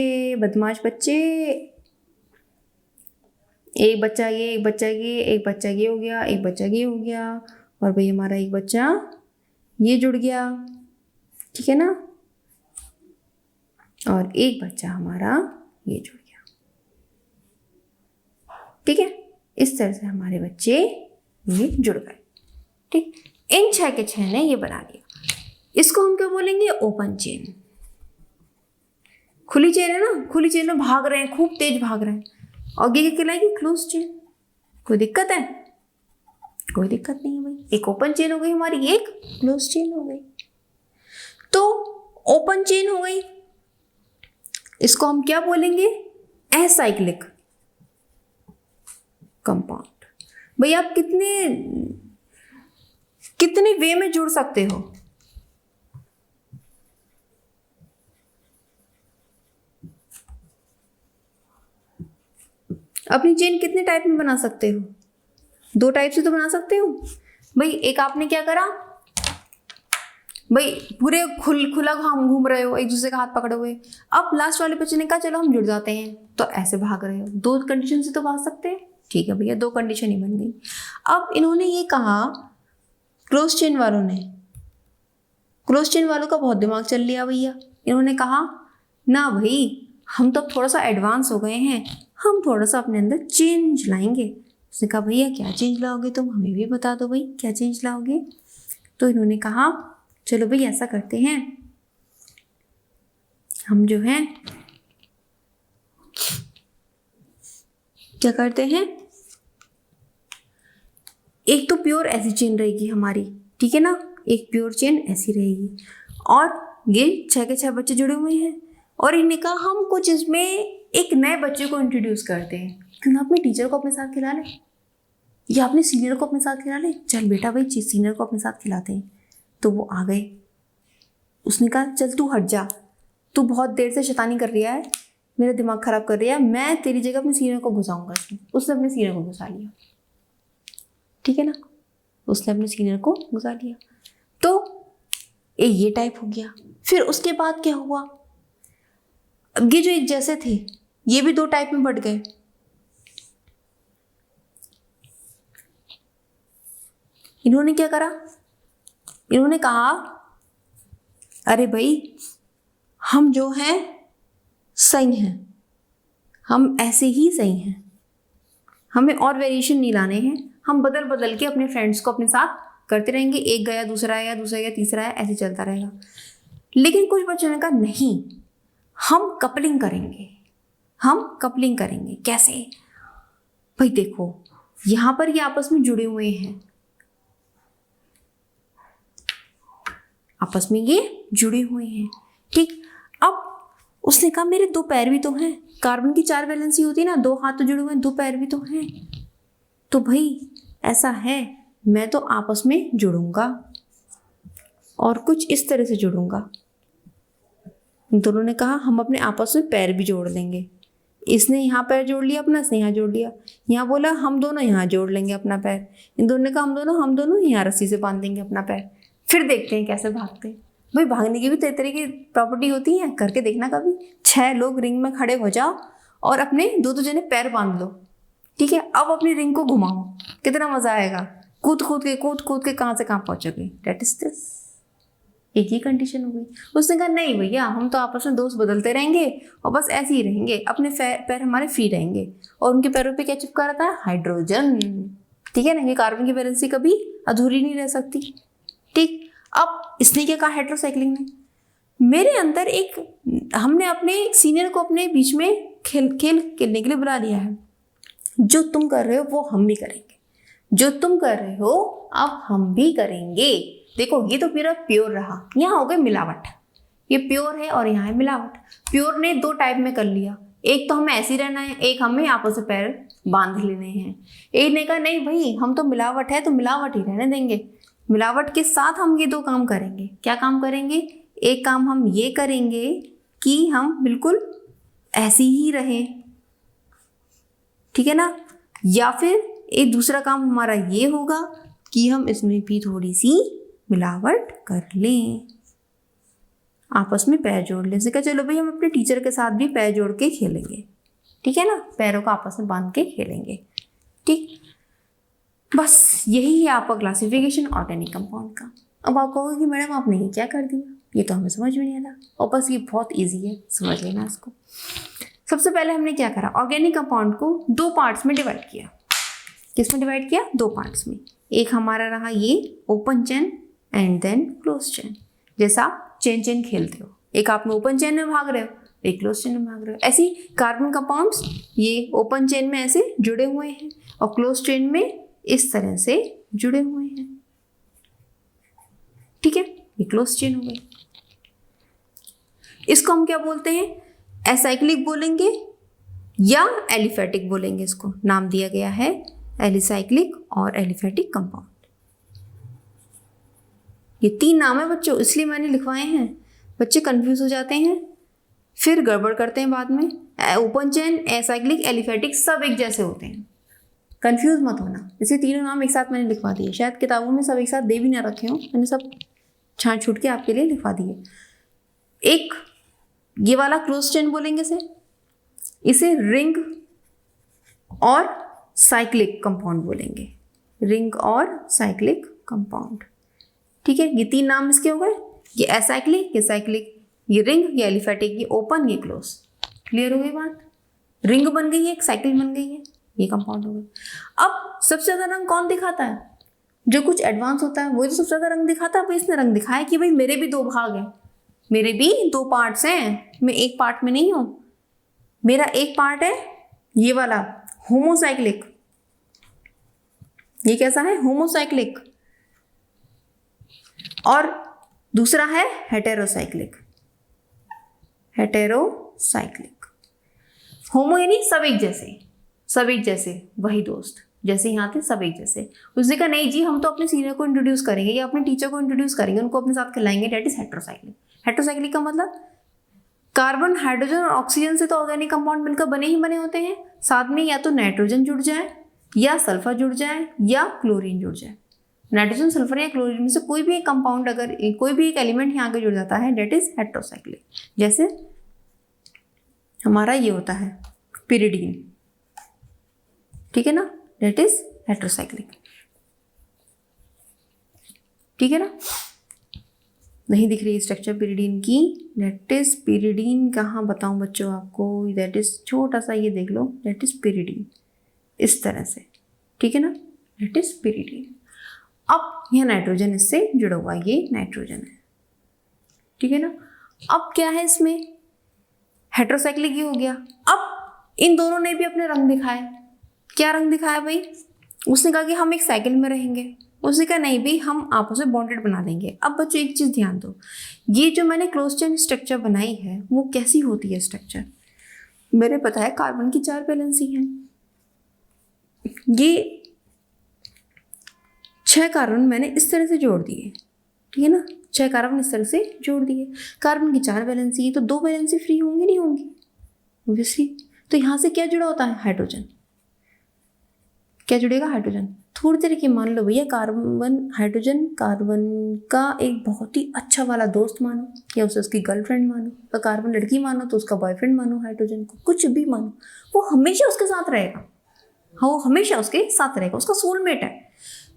A: एक बच्चा ये, एक बच्चा ये, एक बच्चा ये हो गया, एक बच्चा ये हो गया, और भाई हमारा एक बच्चा ये जुड़ गया, ठीक है ना, और एक बच्चा हमारा ये जुड़ गया, ठीक है। इस तरह से हमारे बच्चे ये जुड़ गए, ठीक। इन 6 के 6 ने ये बना लिया। इसको हम क्या बोलेंगे, ओपन चेन। खुली चेन है ना, खुली चेन में भाग रहे हैं, खूब तेज भाग रहे हैं, और ये क्या कहलाएगी, क्लोज चेन। कोई दिक्कत है, कोई दिक्कत नहीं है भाई। एक ओपन चेन हो गई हमारी, एक क्लोज चेन हो गई। तो ओपन चेन हो गई, इसको हम क्या बोलेंगे, एसाइक्लिक कंपाउंड। भाई आप कितने वे में जुड़ सकते हो, अपनी चेन कितने टाइप में बना सकते हो, 2 टाइप से तो बना सकते हो भाई। एक आपने क्या करा भाई, पूरे खुला घूम रहे हो, एक दूसरे का हाथ पकड़े हुए, अब लास्ट वाले बच्चे ने कहा चलो हम जुड़ जाते हैं, तो ऐसे भाग रहे हो। 2 कंडीशन से तो भाग सकते हैं, ठीक है भैया, 2 कंडीशन ही बन गई। अब इन्होंने ये कहा, क्लोज चेन वालों का बहुत दिमाग चल लिया भैया। इन्होंने कहा ना भाई, हम तो थोड़ा सा एडवांस हो गए हैं, हम थोड़ा सा अपने अंदर चेंज लाएंगे। उसने कहा भैया क्या चेंज लाओगे तुम, हमें भी बता दो भाई क्या चेंज लाओगे। तो इन्होंने कहा चलो भाई ऐसा करते हैं, हम जो है क्या करते हैं, एक तो प्योर ऐसी चेन रहेगी हमारी, ठीक है ना, एक प्योर चेन ऐसी रहेगी, और ये 6 के 6 बच्चे जुड़े हुए हैं, और इन्होंने कहा हम कुछ इसमें एक नए बच्चे को इंट्रोड्यूस करते हैं, क्यों ना अपने टीचर को अपने साथ खिला लें या अपने सीनियर को अपने साथ खिला लें। चल बेटा भाई सीनियर को अपने साथ खिलाते हैं। तो वो आ गए, उसने कहा चल तू हट जा, तू बहुत देर से शैतानी कर रहा है, मेरा दिमाग खराब कर रहा है, मैं तेरी जगह अपने सीनियर को घुसाऊंगा इसमें। उसने अपने सीनियर को घुसा लिया, ठीक है ना, उसने अपने सीनियर को घुसा लिया। तो ये टाइप हो गया। फिर उसके बाद क्या हुआ, अब ये जो एक जैसे थे ये भी 2 टाइप में बट गए। इन्होंने क्या करा, इन्होंने कहा अरे भाई हम जो हैं सही हैं, हम ऐसे ही सही हैं, हमें और वेरिएशन नहीं लाने हैं, हम बदल बदल के अपने फ्रेंड्स को अपने साथ करते रहेंगे, एक गया दूसरा आया, दूसरा गया तीसरा आया, ऐसे चलता रहेगा। लेकिन कुछ बच्चों ने कहा नहीं, हम कपलिंग करेंगे, हम कपलिंग करेंगे। कैसे भाई, देखो यहां पर ये आपस में जुड़े हुए हैं, आपस में ये जुड़े हुए हैं, ठीक। अब उसने कहा मेरे 2 पैर भी तो हैं, कार्बन की 4 वैलेंसी होती है ना, 2 हाथ तो जुड़े हुए हैं, 2 पैर भी तो हैं। तो भाई ऐसा है, मैं तो आपस में जुड़ूंगा और कुछ इस तरह से जुड़ूंगा। दोनों ने कहा हम अपने आपस में पैर भी जोड़ लेंगे। इसने यहाँ पैर जोड़ लिया अपना, इसने यहाँ जोड़ लिया, यहाँ बोला हम दोनों यहाँ जोड़ लेंगे अपना पैर, इन दोनों ने कहा हम दोनों यहाँ रस्सी से बांध देंगे अपना पैर, फिर देखते हैं कैसे भागते हैं। भाई भागने की भी तरह की प्रॉपर्टी होती है, करके देखना कभी। 6 लोग रिंग में खड़े हो जाओ और अपने 2 जने पैर बांध लो, ठीक है, अब अपनी रिंग को घुमाओ, कितना मजा आएगा, कूद कूद के कहाँ से कहाँ पहुंचोगे। डेट इज दिस, एक ही कंडीशन हो गई। उसने कहा नहीं भैया, हम तो आपस में दोस्त बदलते रहेंगे और बस ऐसे ही रहेंगे, अपने पैर हमारे फ्री रहेंगे, और उनके पैरों पे क्या चिपका रहता है, हाइड्रोजन, ठीक है ना, ये कार्बन की वैलेंसी कभी अधूरी नहीं रह सकती, ठीक। अब इसने क्या कहा, हेटेरोसाइक्लिंग ने, मेरे अंदर हमने अपने सीनियर को अपने बीच में खेलने के लिए बुला लिया है, जो तुम कर रहे हो वो हम भी करेंगे, जो तुम कर रहे हो अब हम भी करेंगे। देखो ये तो मेरा प्योर रहा, यहाँ हो गए मिलावट, ये प्योर है और यहाँ है मिलावट। प्योर ने 2 टाइप में कर लिया, एक तो हमें ऐसे ही रहना है, एक हमें आपस में पैर बांध लेने हैं। एक ने कहा नहीं भाई, हम तो मिलावट है तो मिलावट ही रहने देंगे, मिलावट के साथ हम ये 2 काम करेंगे। क्या काम करेंगे, एक काम हम ये करेंगे कि हम बिल्कुल ऐसी ही रहें, ठीक है ना, या फिर एक दूसरा काम हमारा ये होगा कि हम इसमें भी थोड़ी सी मिलावट कर लें, आपस में पैर जोड़ लें। इसने कहा चलो भाई हम अपने टीचर के साथ भी पैर जोड़ के खेलेंगे, ठीक है ना, पैरों को आपस में बांध के खेलेंगे, ठीक। बस यही है आपका क्लासिफिकेशन ऑर्गेनिक कंपाउंड का। अब आप कहोगे कि मैडम आपने ये क्या कर दिया, ये तो हमें समझ में नहीं आता, और बस ये बहुत ईजी है, समझ लेना इसको। सबसे पहले हमने क्या करा, ऑर्गेनिक कंपाउंड को 2 पार्ट्स में डिवाइड किया। किस में डिवाइड किया, 2 पार्ट्स में। एक हमारा रहा ये open chain and then close chain, जैसा आप चेन खेलते हो, एक आप में ओपन चेन में भाग रहे हो, एक क्लोज चेन में भाग रहे हो। ऐसी कार्बन कंपाउंड्स ये ओपन चेन में ऐसे जुड़े हुए हैं और क्लोज चेन में इस तरह से जुड़े हुए हैं, ठीक है, ये क्लोज चेन हो गई। इसको हम क्या बोलते हैं, एसाइक्लिक बोलेंगे या एलिफेटिक बोलेंगे। इसको नाम दिया गया है एलिसाइक्लिक और एलिफेटिक कंपाउंड। ये 3 नाम है बच्चों, इसलिए मैंने लिखवाए हैं, बच्चे कंफ्यूज हो जाते हैं फिर गड़बड़ करते हैं बाद में। ओपन चेन, एसाइक्लिक, एलिफेटिक सब एक जैसे होते हैं, कंफ्यूज मत होना। इसे 3 नाम एक साथ मैंने लिखवा दिए, शायद किताबों में सब एक साथ दे भी ना रखे हों, मैंने सब छांट छूट के आपके लिए लिखवा दिए। एक ये वाला क्लोज चेन बोलेंगे इसे रिंग और साइक्लिक कंपाउंड बोलेंगे, रिंग और साइक्लिक कंपाउंड, ठीक है। ये 3 नाम इसके हो गए, ये एसाइक्लिक, ये साइक्लिक, ये रिंग, ये एलिफेटिक, ये ओपन, ये क्लोज। क्लियर हो गई बात? रिंग बन गई है, एक साइकिल बन गई है, ये कंपाउंड हो गया। अब सबसे ज्यादा रंग कौन दिखाता है? जो कुछ एडवांस होता है वही तो सबसे ज्यादा रंग दिखाता है। भाई इसने रंग दिखाया कि भाई मेरे भी दो भाग हैं, मेरे भी दो पार्ट्स हैं, मैं एक पार्ट में नहीं हूं। मेरा एक पार्ट है ये वाला होमोसाइक्लिक, ये कैसा है? होमोसाइक्लिक। और दूसरा है हेटेरोसाइक्लिक। हेटेरोसाइक्लिक, होमो यानी सब एक जैसे, सब एक जैसे, वही दोस्त जैसे यहाँ थे सब एक जैसे। उसने कहा नहीं जी, हम तो अपने सीनियर को इंट्रोड्यूस करेंगे या अपने टीचर को इंट्रोड्यूस करेंगे, उनको अपने साथ खिलाएंगे, डेट इज हेटेरोसाइक्लिक। हेटेरोसाइक्लिक का मतलब कार्बन, हाइड्रोजन और ऑक्सीजन से तो ऑर्गेनिक कंपाउंड मिलकर बने ही बने होते हैं, साथ में या तो नाइट्रोजन जुड़ जाए या सल्फर जुड़ जाए या क्लोरीन जुड़ जाए। नाइट्रोजन, सल्फर या क्लोरीन में से कोई भी एक कंपाउंड, अगर कोई भी एक एलिमेंट यहाँ के जुड़ जाता है, डेट इज हेटेरोसाइक्लिक। जैसे हमारा ये होता है पिरिडीन, ठीक है ना, डेट इज हेटेरोसाइक्लिक। ठीक है ना? नहीं दिख रही स्ट्रक्चर पिरिडीन की, डेट इज पिरिडीन। कहाँ बताऊं बच्चों आपको? दैट इज छोटा सा, ये देख लो, डेट इज पिरिडीन, इस तरह से। ठीक है ना, डेट इज पिरिडीन। अब यह नाइट्रोजन इससे जुड़ा हुआ, ये नाइट्रोजन है। ठीक है ना? अब क्या है इसमें? हेटेरोसाइक्लिक ही हो गया। अब इन दोनों ने भी अपने रंग दिखाए। क्या रंग दिखाया भाई? उसने कहा कि हम एक साइकिल में रहेंगे, उसने कहा नहीं भाई हम आपस में बॉन्डेड बना देंगे। अब बच्चों एक चीज ध्यान दो, ये जो मैंने क्लोज चेन स्ट्रक्चर बनाई है वो कैसी होती है स्ट्रक्चर? मेरे पता है कार्बन की 4 वैलेंसी है, ये 6 कार्बन मैंने इस तरह से जोड़ दिए। ठीक है ना, 6 कार्बन इस तरह से जोड़ दिए। कार्बन की 4 वैलेंसी है तो 2 वैलेंसी फ्री होंगी नहीं होंगी? ऑब्वियसली। तो यहाँ से क्या जुड़ा होता है? हाइड्रोजन। क्या जुड़ेगा? हाइड्रोजन। थोड़ी देर की मान लो भैया, कार्बन, हाइड्रोजन कार्बन का एक बहुत ही अच्छा वाला दोस्त मानो, या उसे उसकी गर्लफ्रेंड मानो, तो कार्बन लड़की मानो तो उसका बॉयफ्रेंड मानो, हाइड्रोजन को कुछ भी मानो, वो हमेशा उसके साथ रहेगा। हाँ, वो हमेशा उसके साथ रहेगा, उसका सोलमेट है।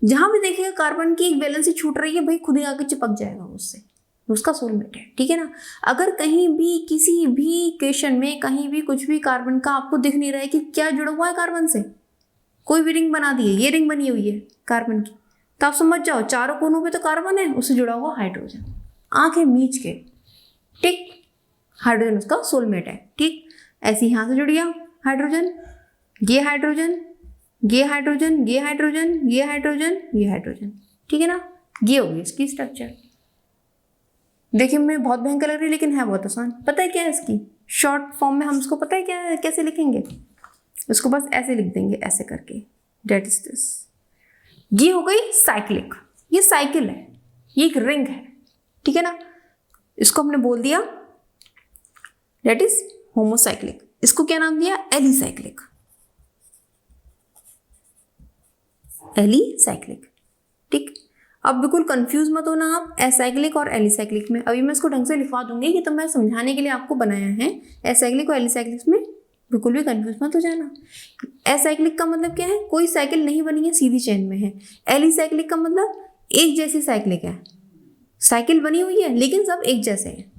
A: जहां भी देखिएगा कार्बन की एक वैलेंसी छूट रही है, भाई खुद ही आके चिपक जाएगा उससे, उसका सोलमेट है। ठीक है ना? अगर कहीं भी किसी भी क्वेश्चन में कहीं भी कुछ भी कार्बन का आपको दिख नहीं रहा है कि क्या जुड़ा हुआ है कार्बन से, कोई भी रिंग बना दी है, ये रिंग बनी हुई है कार्बन की, तो आप समझ जाओ चारों कोनों पे तो कार्बन है, उससे जुड़ा हुआ हाइड्रोजन, आंखें मीच के। ठीक, हाइड्रोजन उसका सोलमेट है। ठीक, ऐसे यहां से जुड़ गया हाइड्रोजन, ये हाइड्रोजन, ये हाइड्रोजन, ये हाइड्रोजन, ये हाइड्रोजन, ये हाइड्रोजन। ठीक है ना? ये होगी इसकी स्ट्रक्चर। देखिए मैं बहुत भयंकर लग रही है लेकिन है बहुत आसान। पता है क्या है इसकी शॉर्ट फॉर्म में? हम इसको पता है क्या कैसे लिखेंगे? इसको बस ऐसे लिख देंगे, ऐसे करके, डेट इज दिस। ये हो गई साइक्लिक, ये साइकिल है, ये एक रिंग है। ठीक है ना? इसको हमने बोल दिया डेट इज होमोसाइक्लिक। इसको क्या नाम दिया? एलिसाइक्लिक। एलिसाइक्लिक। ठीक, अब बिल्कुल कंफ्यूज मत होना आप एसाइक्लिक और एलिसाइक्लिक में। अभी मैं इसको ढंग से लिखवा दूंगी, कि तो मैं समझाने के लिए आपको बनाया है। एसाइक्लिक और एलिसाइक्लिक में बिल्कुल भी कंफ्यूज मत हो जाना। एसाइक्लिक का मतलब क्या है? कोई साइकिल नहीं बनी है, सीधी चेन में है। एलिसाइक्लिक का मतलब एक जैसी साइक्लिक है, साइकिल बनी हुई है लेकिन सब एक जैसे हैं।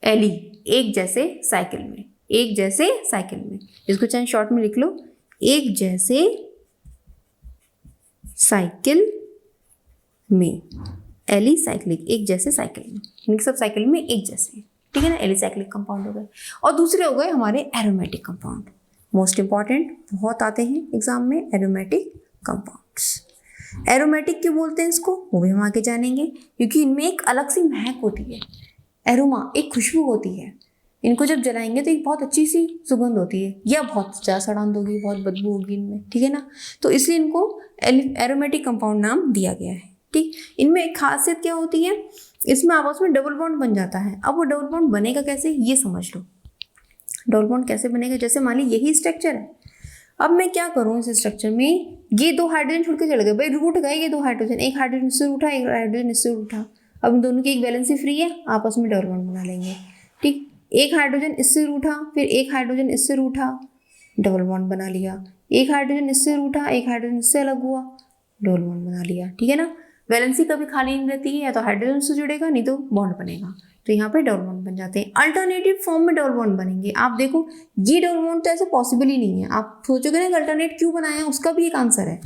A: एली, एक जैसे साइकिल में, एक जैसे साइकिल में। इसको चाहे शॉर्ट में लिख लो, एक जैसे साइकिल में। एलिसाइक्लिक, एक जैसे साइकिल में, यानी सब साइकिल में एक जैसे। ठीक है ना? एलिसाइक्लिक कंपाउंड हो गए। और दूसरे हो गए हमारे एरोमेटिक कंपाउंड, मोस्ट इंपॉर्टेंट, बहुत आते हैं एग्जाम में एरोमेटिक कंपाउंड्स। एरोमेटिक क्यों बोलते हैं इसको, वो भी हम आगे जानेंगे, क्योंकि इनमें एक अलग सी महक होती है। एरोमा, एक खुशबू होती है। इनको जब जलाएंगे तो एक बहुत अच्छी सी सुगंध होती है, या बहुत ज़्यादा सड़ांध होगी, बहुत बदबू होगी इनमें। ठीक है ना? तो इसलिए इनको एरोमेटिक कंपाउंड नाम दिया गया है। ठीक, इनमें एक खासियत क्या होती है? इसमें आपस में डबल बॉन्ड बन जाता है। अब वो डबल बॉन्ड बनेगा कैसे, ये समझ लो। डबल बॉन्ड कैसे बनेगा? जैसे मान ली यही स्ट्रक्चर है, अब मैं क्या करूँ इस स्ट्रक्चर में, ये 2 हाइड्रोजन छुड़ के चले गए, भाई रूट गए ये 2 हाइड्रोजन, एक हाइड्रोजन इससे उठा, एक हाइड्रोजन इससे उठा। अब इन दोनों की एक वैलेंसी फ्री है, आपस में डबल बॉन्ड बना लेंगे। ठीक, एक हाइड्रोजन इससे रूठा, फिर एक हाइड्रोजन इससे रूठा, डबल बॉन्ड बना लिया। एक हाइड्रोजन इससे रूठा, एक हाइड्रोजन इससे अलग हुआ, डबल बॉन्ड बना लिया। ठीक है ना? वैलेंसी कभी खाली नहीं रहती है, या तो हाइड्रोजन से जुड़ेगा नहीं तो बॉन्ड बनेगा। तो यहाँ पे डबल बॉन्ड बन जाते हैं। अल्टरनेटिव फॉर्म में डबल बॉन्ड बनेंगे। आप देखो ये डबल बॉन्ड तो ऐसे पॉसिबल ही नहीं है। आप सोचोगे ना कि अल्टरनेट क्यों बनाया है, उसका भी एक आंसर है।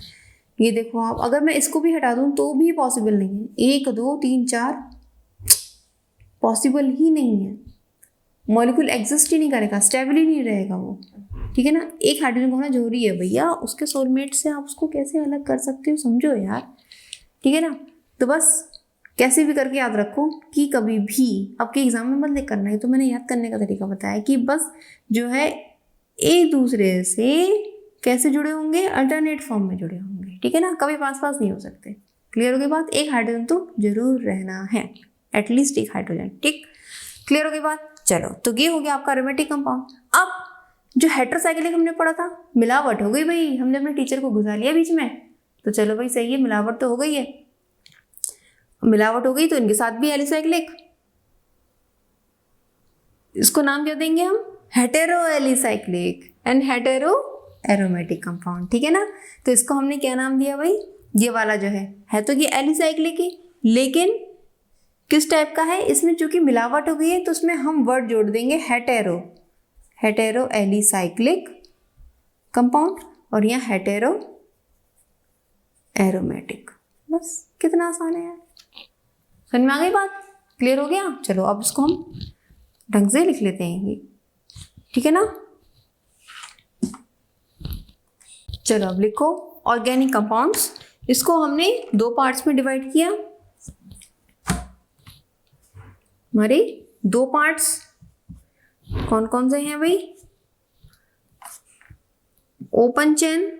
A: ये देखो आप, अगर मैं इसको भी हटा दूँ तो भी पॉसिबल नहीं है। 1 2 3 4 पॉसिबल ही नहीं है। मॉलिक्यूल एग्जिस्ट ही नहीं करेगा, स्टेबल ही नहीं रहेगा वो, ठीक है ना। एक हाइड्रोजन होना जरूरी है भैया, उसके सोलमेट से आप उसको कैसे अलग कर सकते हो, समझो यार, ठीक है ना। तो बस कैसे भी करके याद रखो कि कभी भी आपके एग्जाम में मत लिख करना है। तो मैंने याद करने का तरीका बताया कि बस जो है एक दूसरे से कैसे जुड़े होंगे, अल्टरनेट फॉर्म में जुड़े होंगे, ठीक है ना। कभी पास पास नहीं हो सकते। क्लियर हो गई बात। एक हाइड्रोजन तो जरूर रहना है, एटलीस्ट एक हाइड्रोजन, ठीक। क्लियर हो गई बात। चलो, तो ये हो गया आपका एरोमेटिक कंपाउंड। अब जो हेटेरोसाइक्लिक हमने पढ़ा था, मिलावट हो गई भाई, हमने अपने टीचर को घुसा लिया बीच में। तो चलो भाई सही है, मिलावट तो हो गई है। मिलावट हो गई तो इनके साथ भी एलिसाइक्लिक, इसको नाम क्या देंगे हम, hetero alicyclic and hetero aromatic compound, ठीक है ना। तो इसको हमने क्या नाम दिया भाई, ये वाला जो है तो ये एलिसाइक्लिक ही, लेकिन किस टाइप का है, इसमें चूंकि मिलावट हो गई है तो उसमें हम वर्ड जोड़ देंगे हेटेरो, हेटेरो एलिसाइक्लिक कंपाउंड, और यहाँ हेटेरो एरोमेटिक। बस कितना आसान है यार, समझ में आ गई बात। क्लियर हो गया। चलो अब इसको हम ढंग से लिख लेते हैं ये, ठीक है ना। चलो अब लिखो ऑर्गेनिक कंपाउंड्स। इसको हमने 2 पार्ट्स में डिवाइड किया। हमारे 2 पार्ट्स कौन कौन से हैं भाई, ओपन चेन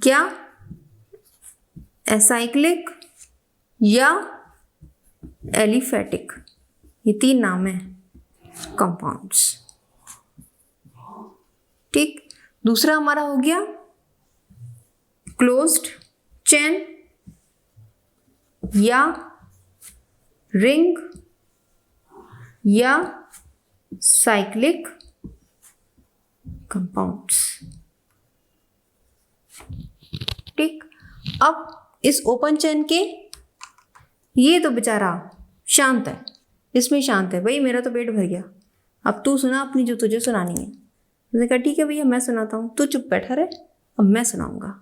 A: क्या एसाइक्लिक या एलिफेटिक, ये 3 नाम है कंपाउंड्स, ठीक। दूसरा हमारा हो गया क्लोज्ड चेन या रिंग या साइक्लिक कंपाउंड्स, ठीक। अब इस ओपन चेन के, ये तो बेचारा शांत है, इसमें शांत है भाई, मेरा तो पेट भर गया, अब तू सुना अपनी जो तुझे सुनानी है। उसने कहा ठीक है भैया मैं सुनाता हूँ, तू चुप बैठा रहे, अब मैं सुनाऊंगा।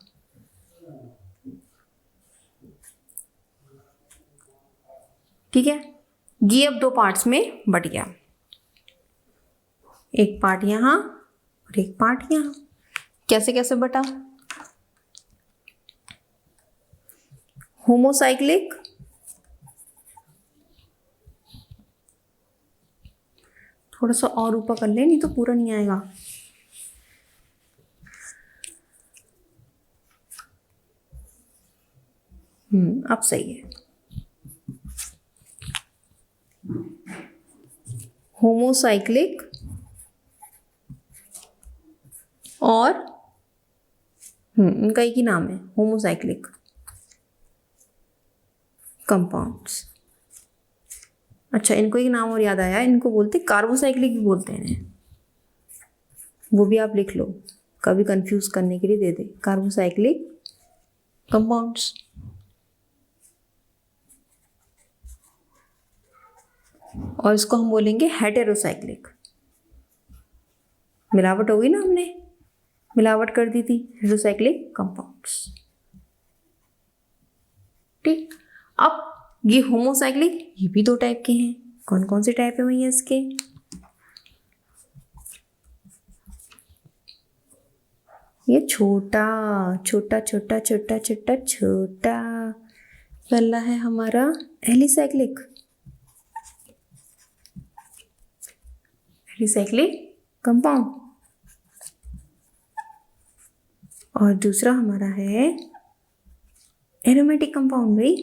A: ठीक है, ये अब 2 पार्ट्स में बट गया, एक पार्ट यहाँ और एक पार्ट यहाँ। कैसे कैसे बटा, होमोसाइक्लिक थोड़ा सा और ऊपर कर ले, नहीं तो पूरा नहीं आएगा। अब सही है। होमोसाइक्लिक और इनका एक ही नाम है, होमोसाइक्लिक कंपाउंड्स। अच्छा, इनको एक नाम और याद आया, इनको बोलते कार्बोसाइक्लिक भी बोलते हैं इन्हें, वो भी आप लिख लो, कभी कंफ्यूज करने के लिए दे दे, कार्बोसाइक्लिक कंपाउंड्स। और इसको हम बोलेंगे हेटेरोसाइक्लिक। मिलावट हो गई ना, हमने मिलावट कर दी थी, हेटेरोसाइक्लिक कंपाउंड्स, ठीक। अब ये होमोसाइक्लिक, ये भी 2 टाइप के हैं। कौन कौन से टाइप है भैया इसके, ये छोटा छोटा छोटा छोटा छोटा छोटा वाला है हमारा एलिसाइक्लिक, एलिसाइक्लिक कंपाउंड। और दूसरा हमारा है एरोमेटिक कंपाउंड भाई,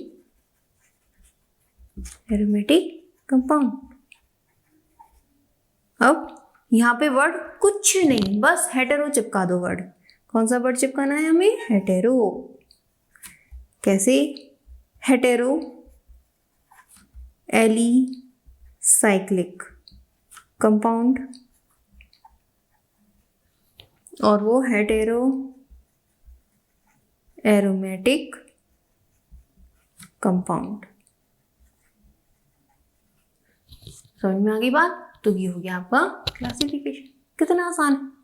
A: एरोमेटिक कंपाउंड। अब यहाँ पे वर्ड कुछ नहीं, बस हेटेरो चिपका दो वर्ड। कौन सा वर्ड चिपकाना है हमें, हेटेरो। कैसे, हेटेरो एलिसाइक्लिक कंपाउंड, और वो हेटेरो एरोमेटिक कंपाउंड। समझ में आ गई बात? तो ये हो गया आपका क्लासिफिकेशन। कितना आसान है।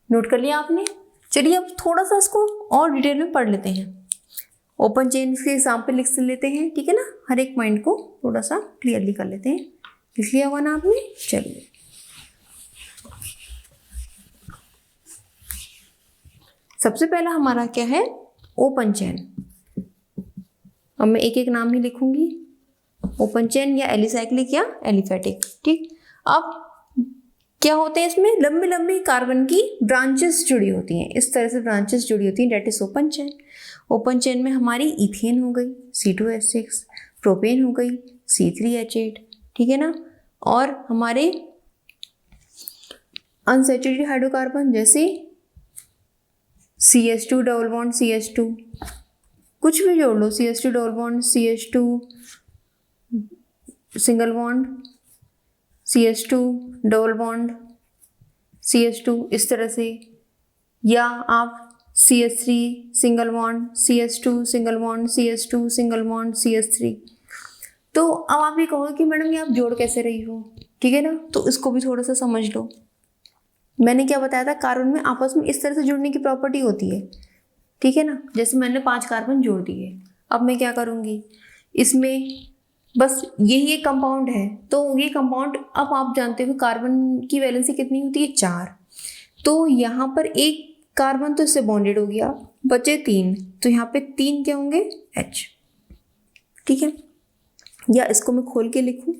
A: नोट कर लिया आपने? चलिए अब थोड़ा सा इसको और डिटेल में पढ़ लेते हैं। ओपन चेन के एग्जाम्पल लिख लेते हैं, ठीक है ना। हर एक पॉइंट को थोड़ा सा क्लियरली कर लेते हैं। लिख लिया होगा ना आपने? चलिए सबसे पहला हमारा क्या है? Open chain. अब मैं एक एक नाम ही लिखूंगी, ओपन चेन या एलिसाइक्लिक या एलिफेटिक, ठीक। अब क्या होते हैं इसमें? लंबी लंबी कार्बन की ब्रांचेस जुड़ी होती हैं, इस तरह से ब्रांचेस जुड़ी होती हैं, that is open chain. Open chain में हमारी इथेन हो गई C2H6, प्रोपेन हो गई C3H8, ठीक है ना। और हमारे अनसैचुरेटेड हाइड्रोकार्बन जैसे CH2 डबल बॉन्ड CH2, कुछ भी जोड़ लो, CH2 double bond CH2 single bond CH2 double bond CH2, इस तरह से। या आप CH3 single bond CH2 single bond CH2 single bond CH3। तो अब आप ये कहोगे कि मैडम ये आप जोड़ कैसे रही हो, ठीक है ना। तो इसको भी थोड़ा सा समझ लो। मैंने क्या बताया था, कार्बन में आपस में इस तरह से जुड़ने की प्रॉपर्टी होती है, ठीक है ना। जैसे मैंने 5 कार्बन जोड़ दिए, अब मैं क्या करूँगी, इसमें बस यही एक कंपाउंड है, तो ये कंपाउंड, अब आप जानते हो कार्बन की वैलेंसी कितनी होती है? 4। तो यहाँ पर एक कार्बन तो इससे बॉन्डेड हो गया, बचे 3, तो यहाँ पे 3 क्या होंगे? H, ठीक है। या इसको मैं खोल के लिखूं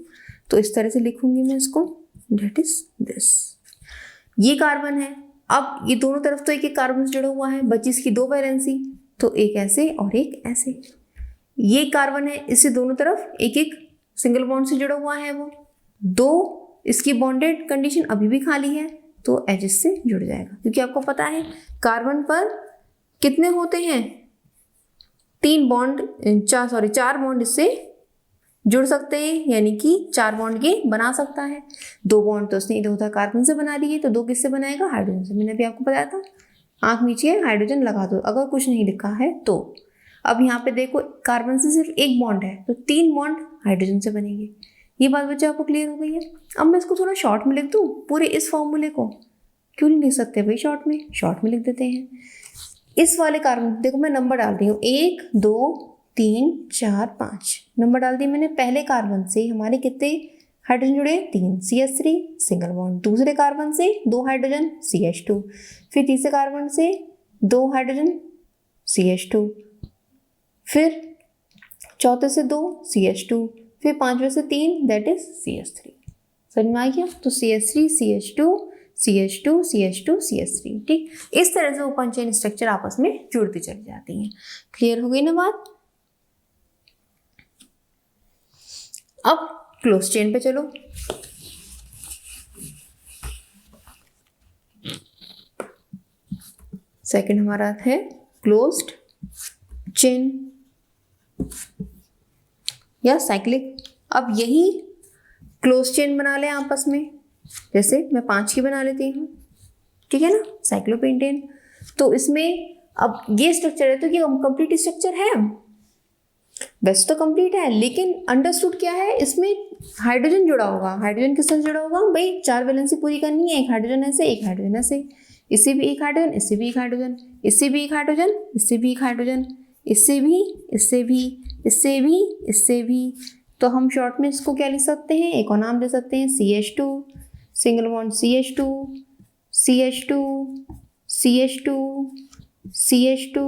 A: तो इस तरह से लिखूंगी मैं इसको, डेट इज दिस। ये कार्बन है, अब ये दोनों तरफ तो एक एक कार्बन से जुड़ा हुआ है, बची इसकी 2 वैलेंसी, तो एक ऐसे और एक ऐसे। ये कार्बन है, इससे दोनों तरफ एक एक सिंगल बॉन्ड से जुड़ा हुआ है, वो 2 इसकी बॉन्डेड कंडीशन अभी भी खाली है, तो H से जुड़ जाएगा। क्योंकि आपको पता है कार्बन पर कितने होते हैं? 4 बॉन्ड इससे जुड़ सकते हैं, यानी कि 4 बॉन्ड ये बना सकता है। 2 बॉन्ड तो उसने इधर उधर कार्बन से बना दिए, तो 2 किससे बनाएगा? हाइड्रोजन से। मैंने भी आपको बताया था, आंख नीचे हाइड्रोजन लगा दो अगर कुछ नहीं लिखा है तो। अब यहाँ पे देखो कार्बन से सिर्फ एक बॉन्ड है, तो 3 बॉन्ड हाइड्रोजन से बनेंगे। ये बात बच्चे आपको क्लियर हो गई है? अब मैं इसको थोड़ा शॉर्ट में लिख दूँ, पूरे इस फॉर्मूले को क्यों नहीं लिख सकते भाई शॉर्ट में? शॉर्ट में लिख देते हैं। इस वाले कार्बन देखो मैं नंबर डाल रही हूँ, 1 2 3 4 5 नंबर डाल दिए मैंने। पहले कार्बन से हमारे कितने हाइड्रोजन जुड़े? 3 CH3 सिंगल बॉन्ड। दूसरे कार्बन से 2 हाइड्रोजन CH2, फिर तीसरे कार्बन से 2 हाइड्रोजन CH2, फिर चौथे से 2 CH2, फिर पांचवे से 3 दैट इज CH3। समझ में आ गया? तो CH3 CH2 CH2 CH2 CH3, ठीक। इस तरह से ओपन चेन स्ट्रक्चर आपस में जुड़ती चली जाती हैं। क्लियर हो गई ना बात? अब क्लोज चेन पे चलो। सेकंड हमारा है क्लोज्ड चेन या साइक्लिक। अब यही क्लोज चेन बना लें आपस में, जैसे मैं 5 की बना लेती हूँ, ठीक है ना, साइक्लोपेंटेन। तो इसमें अब ये स्ट्रक्चर है, तो ये कंप्लीट स्ट्रक्चर है, वैसे तो कंप्लीट है, लेकिन अंडरस्टूड क्या है, इसमें हाइड्रोजन जुड़ा होगा। हाइड्रोजन किस साथ जुड़ा होगा भाई? 4 वैलेंसी पूरी करनी है, एक हाइड्रोजन ऐसे, एक हाइड्रोजन ऐसे, इससे भी एक हाइड्रोजन, इससे भी एक हाइड्रोजन, इससे भी एक हाइड्रोजन, इससे भी एक हाइड्रोजन, इससे भी, इससे भी, इससे भी, इससे भी। तो हम शॉर्ट में इसको क्या लिख सकते हैं? एक और नाम दे सकते हैं, CH2 single bond CH2 CH2 CH2 CH2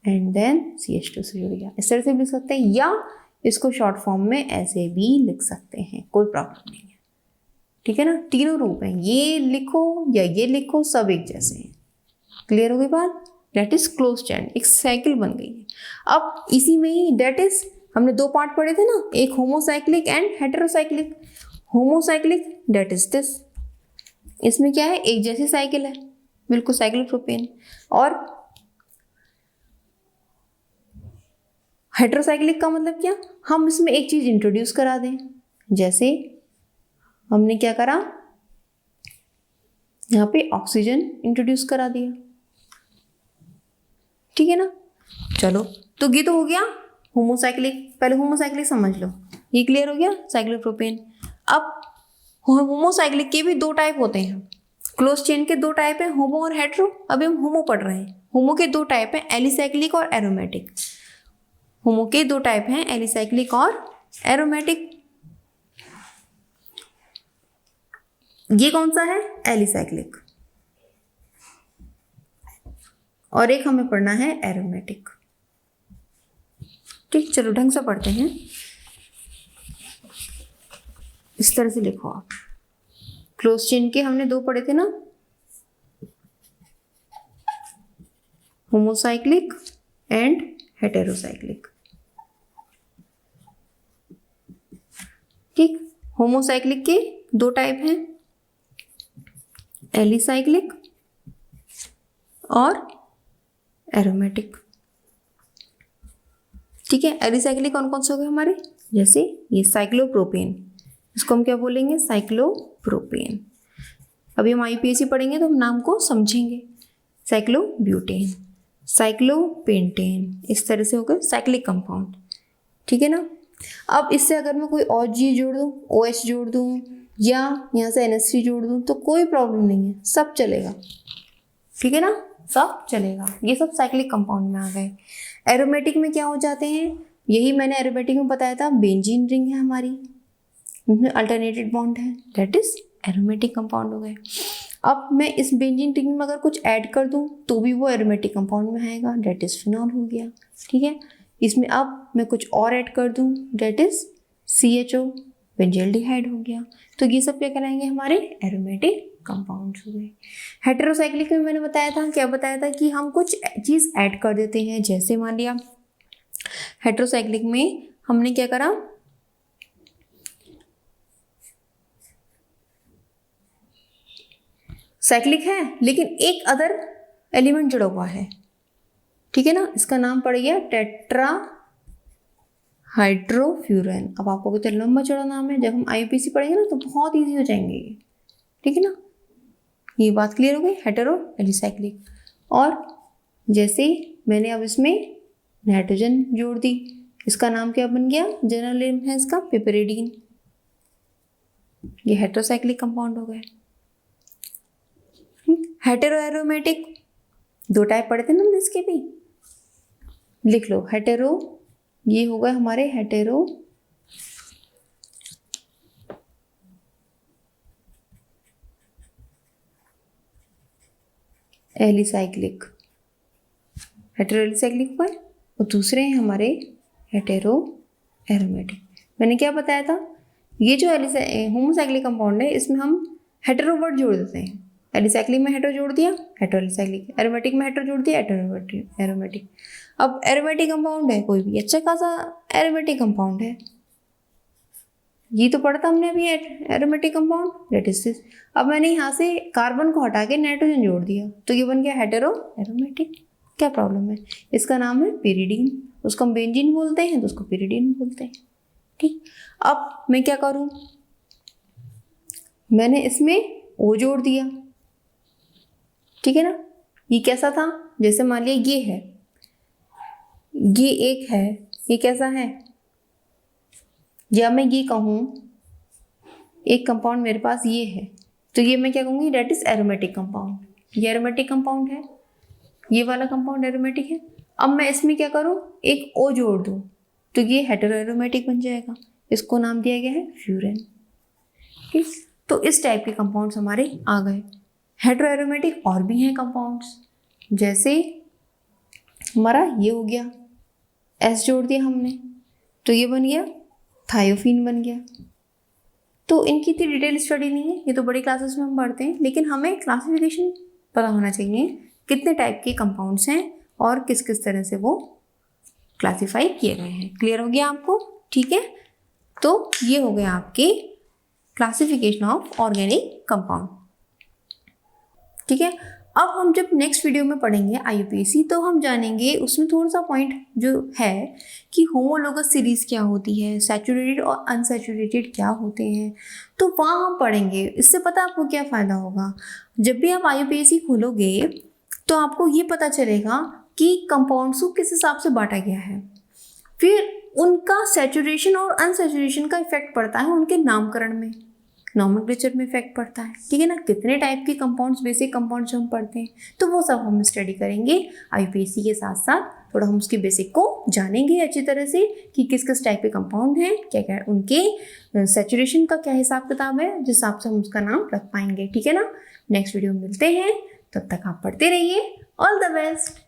A: and then CH2 से जुड़ गया। इस तरह से भी लिख सकते हैं, या इसको शॉर्ट फॉर्म में ऐसे भी लिख सकते हैं, कोई प्रॉब्लम नहीं है, ठीक है ना। तीनों रूप हैं, ये लिखो या ये लिखो, सब एक जैसे हैं। क्लियर हो गई बात? डेट इज क्लोज चेन, एक साइकिल बन गई है। अब इसी में ही डेट इज, हमने 2 पार्ट पढ़े थे ना, एक homocyclic and heterocyclic. Homocyclic that is this, इसमें क्या है? एक जैसी साइकिल है, बिल्कुल साइक्लोप्रोपेन। और हेटेरोसाइक्लिक का मतलब क्या? हम इसमें एक चीज इंट्रोड्यूस करा दें, जैसे हमने क्या करा, यहाँ पे ऑक्सीजन इंट्रोड्यूस करा दिया, ठीक है ना। चलो तो ये तो हो गया होमोसाइक्लिक। पहले होमोसाइक्लिक समझ लो, ये क्लियर हो गया साइक्लोप्रोपेन। अब होमोसाइक्लिक के भी दो टाइप होते हैं, क्लोज चेन के दो टाइप है, होमो और हेट्रो। अभी हम होमो पढ़ रहे हैं। होमो के दो टाइप हैं, एलिसाइक्लिक और एरोमेटिक। होमो के दो टाइप हैं, एलिसाइक्लिक और एरोमेटिक। ये कौन सा है, एलिसाइक्लिक, और एक हमें पढ़ना है एरोमेटिक। ठीक, चलो ढंग से पढ़ते हैं। इस तरह से लिखो आप। क्लोज चेन के हमने दो पढ़े थे ना, होमोसाइक्लिक एंड हेटेरोसाइक्लिक। ठीक, होमोसाइक्लिक के दो टाइप हैं, एलिसाइक्लिक और एरोमेटिक। ठीक है, एलिसाइक्लिक कौन कौन से हो गए हमारे, जैसे ये साइक्लोप्रोपेन, इसको हम क्या बोलेंगे, साइक्लोप्रोपेन। अभी हम आईपीएसी पढ़ेंगे तो हम नाम को समझेंगे। साइक्लोब्यूटेन, साइक्लोपेंटेन, इस तरह से हो गए साइक्लिक कंपाउंड। ठीक है ना। अब इससे अगर मैं कोई और जी जोड़ दूँ, OH जोड़ दूँ या यहाँ से NH3 जोड़ दूँ तो कोई प्रॉब्लम नहीं है, सब चलेगा। ठीक है ना, सब चलेगा। ये सब साइक्लिक कंपाउंड में आ गए। एरोमेटिक में क्या हो जाते हैं, यही मैंने एरोमेटिक में बताया था, बेंजीन रिंग है हमारी, उसमें अल्टरनेटेड बॉन्ड है, दैट इज एरोमेटिक कंपाउंड हो गए। अब मैं इस बेंजीन रिंग में अगर कुछ ऐड कर दूं तो भी वो एरोमेटिक कंपाउंड में आएगा, दैट इज फिनॉल हो गया। ठीक है, इसमें अब मैं कुछ और ऐड कर दूं, दैट इज CHO, बेंजल्डिहाइड हो गया। तो ये सब क्या कराएंगे, हमारे एरोमेटिक कंपाउंड्स हो गए। हेटेरोसाइक्लिक में मैंने बताया था, क्या बताया था कि हम कुछ चीज़ ऐड कर देते हैं। जैसे मान लिया हेटेरोसाइक्लिक में हमने क्या करा, साइक्लिक है लेकिन एक अदर एलिमेंट जुड़ा हुआ है। ठीक है ना, इसका नाम पड़ गया टेट्रा हाइड्रोफ्यूरन। अब आपको तो लंबा चौड़ा नाम है, जब हम IUPAC पढ़ेंगे ना तो बहुत ईजी हो जाएंगे ये। ठीक है ना, ये बात क्लियर हो गई, हेटेरो एलिसाइक्लिक। और जैसे मैंने अब इसमें नाइट्रोजन जोड़ दी, इसका नाम क्या बन गया, जनरल नेम है इसका पिपेरिडीन। ये हेटेरोसाइक्लिक कंपाउंड हो गए। हेटेरो एरोमेटिक दो टाइप पढ़े थे ना इसके भी, लिख लो। हेटेरो, ये हो गए हमारे हेटेरो एलिसाइक्लिक, हेटेरो एलिसाइक्लिक पर, और दूसरे हैं हमारे हेटेरो एरोमेटिक। मैंने क्या बताया था, ये जो होमोसाइक्लिक कंपाउंड है इसमें हम हेटेरो वर्ड जोड़ देते हैं। एलिसाइक्लिक में हेटेरो जोड़ दिया, हेटेरो एलिसाइक्लिक। एरोमेटिक में हेटेरो जोड़ दिया, हेटेरो एरोमेटिक। अब एरोमेटिक कंपाउंड है कोई भी, अच्छा खासा एरोमेटिक कंपाउंड है, ये तो पढ़ा था हमने अभी aromatic compound, that is this. अब मैंने यहाँ से कार्बन को हटा के नाइट्रोजन जोड़ दिया तो ये बन गया हेटेरो एरोमेटिक। क्या प्रॉब्लम है, इसका नाम है पिरिडीन। उसको हम बेंजीन बोलते हैं तो उसको पिरिडीन बोलते हैं। ठीक, अब मैं क्या करूँ, मैंने इसमें O जोड़ दिया। ठीक है ना, ये कैसा था, जैसे मान लिया ये है, ये एक है, ये कैसा है, या मैं ये कहूँ एक कंपाउंड मेरे पास ये है तो ये मैं क्या कहूँगी, दैट इज एरोमेटिक कंपाउंड। ये एरोमेटिक कंपाउंड है, ये वाला कंपाउंड एरोमेटिक है। अब मैं इसमें क्या करूँ, एक O जोड़ दूँ तो ये हेटेरो एरोमेटिक बन जाएगा, इसको नाम दिया गया है फ्यूरेन। ठीक, तो इस टाइप के कंपाउंड्स हमारे आ गए। हेटेरो एरोमेटिक और भी हैं कंपाउंड्स, जैसे हमारा ये हो गया, S जोड़ दिया हमने तो ये बन गया थायोफीन बन गया। तो इनकी इतनी डिटेल स्टडी नहीं है, ये तो बड़ी क्लासेस में हम पढ़ते हैं, लेकिन हमें क्लासिफिकेशन पता होना चाहिए कितने टाइप के कंपाउंड्स हैं और किस किस तरह से वो क्लासीफाई किए गए हैं। क्लियर हो गया आपको? ठीक है, तो ये हो गया आपके क्लासिफिकेशन ऑफ ऑर्गेनिक कंपाउंड। ठीक है, अब हम जब नेक्स्ट वीडियो में पढ़ेंगे IUPAC तो हम जानेंगे उसमें थोड़ा सा पॉइंट जो है कि होमोलोगस सीरीज़ क्या होती है, सैचुरेटेड और अनसैचुरेटेड क्या होते हैं, तो वहाँ हम पढ़ेंगे। इससे पता आपको क्या फ़ायदा होगा, जब भी आप IUPAC खोलोगे तो आपको ये पता चलेगा कि कंपाउंड्स को किस हिसाब से बांटा गया है, फिर उनका सैचुरेशन और अनसैचुरेशन का इफेक्ट पड़ता है उनके नामकरण में, नॉमेनक्लेचर में इफेक्ट पड़ता है, ठीक है ना। कितने टाइप के कंपाउंड्स, बेसिक कंपाउंड्स हम पढ़ते हैं, तो वो सब हम स्टडी करेंगे IUPAC के साथ साथ। थोड़ा हम उसके बेसिक को जानेंगे अच्छी तरह से कि किस किस टाइप के कंपाउंड हैं, क्या क्या उनके सैचुरेशन का क्या हिसाब किताब है, जिस हिसाब से हम उसका नाम रख पाएंगे, ठीक है ना। नेक्स्ट वीडियो में मिलते हैं, तब तक आप पढ़ते रहिए। All the best.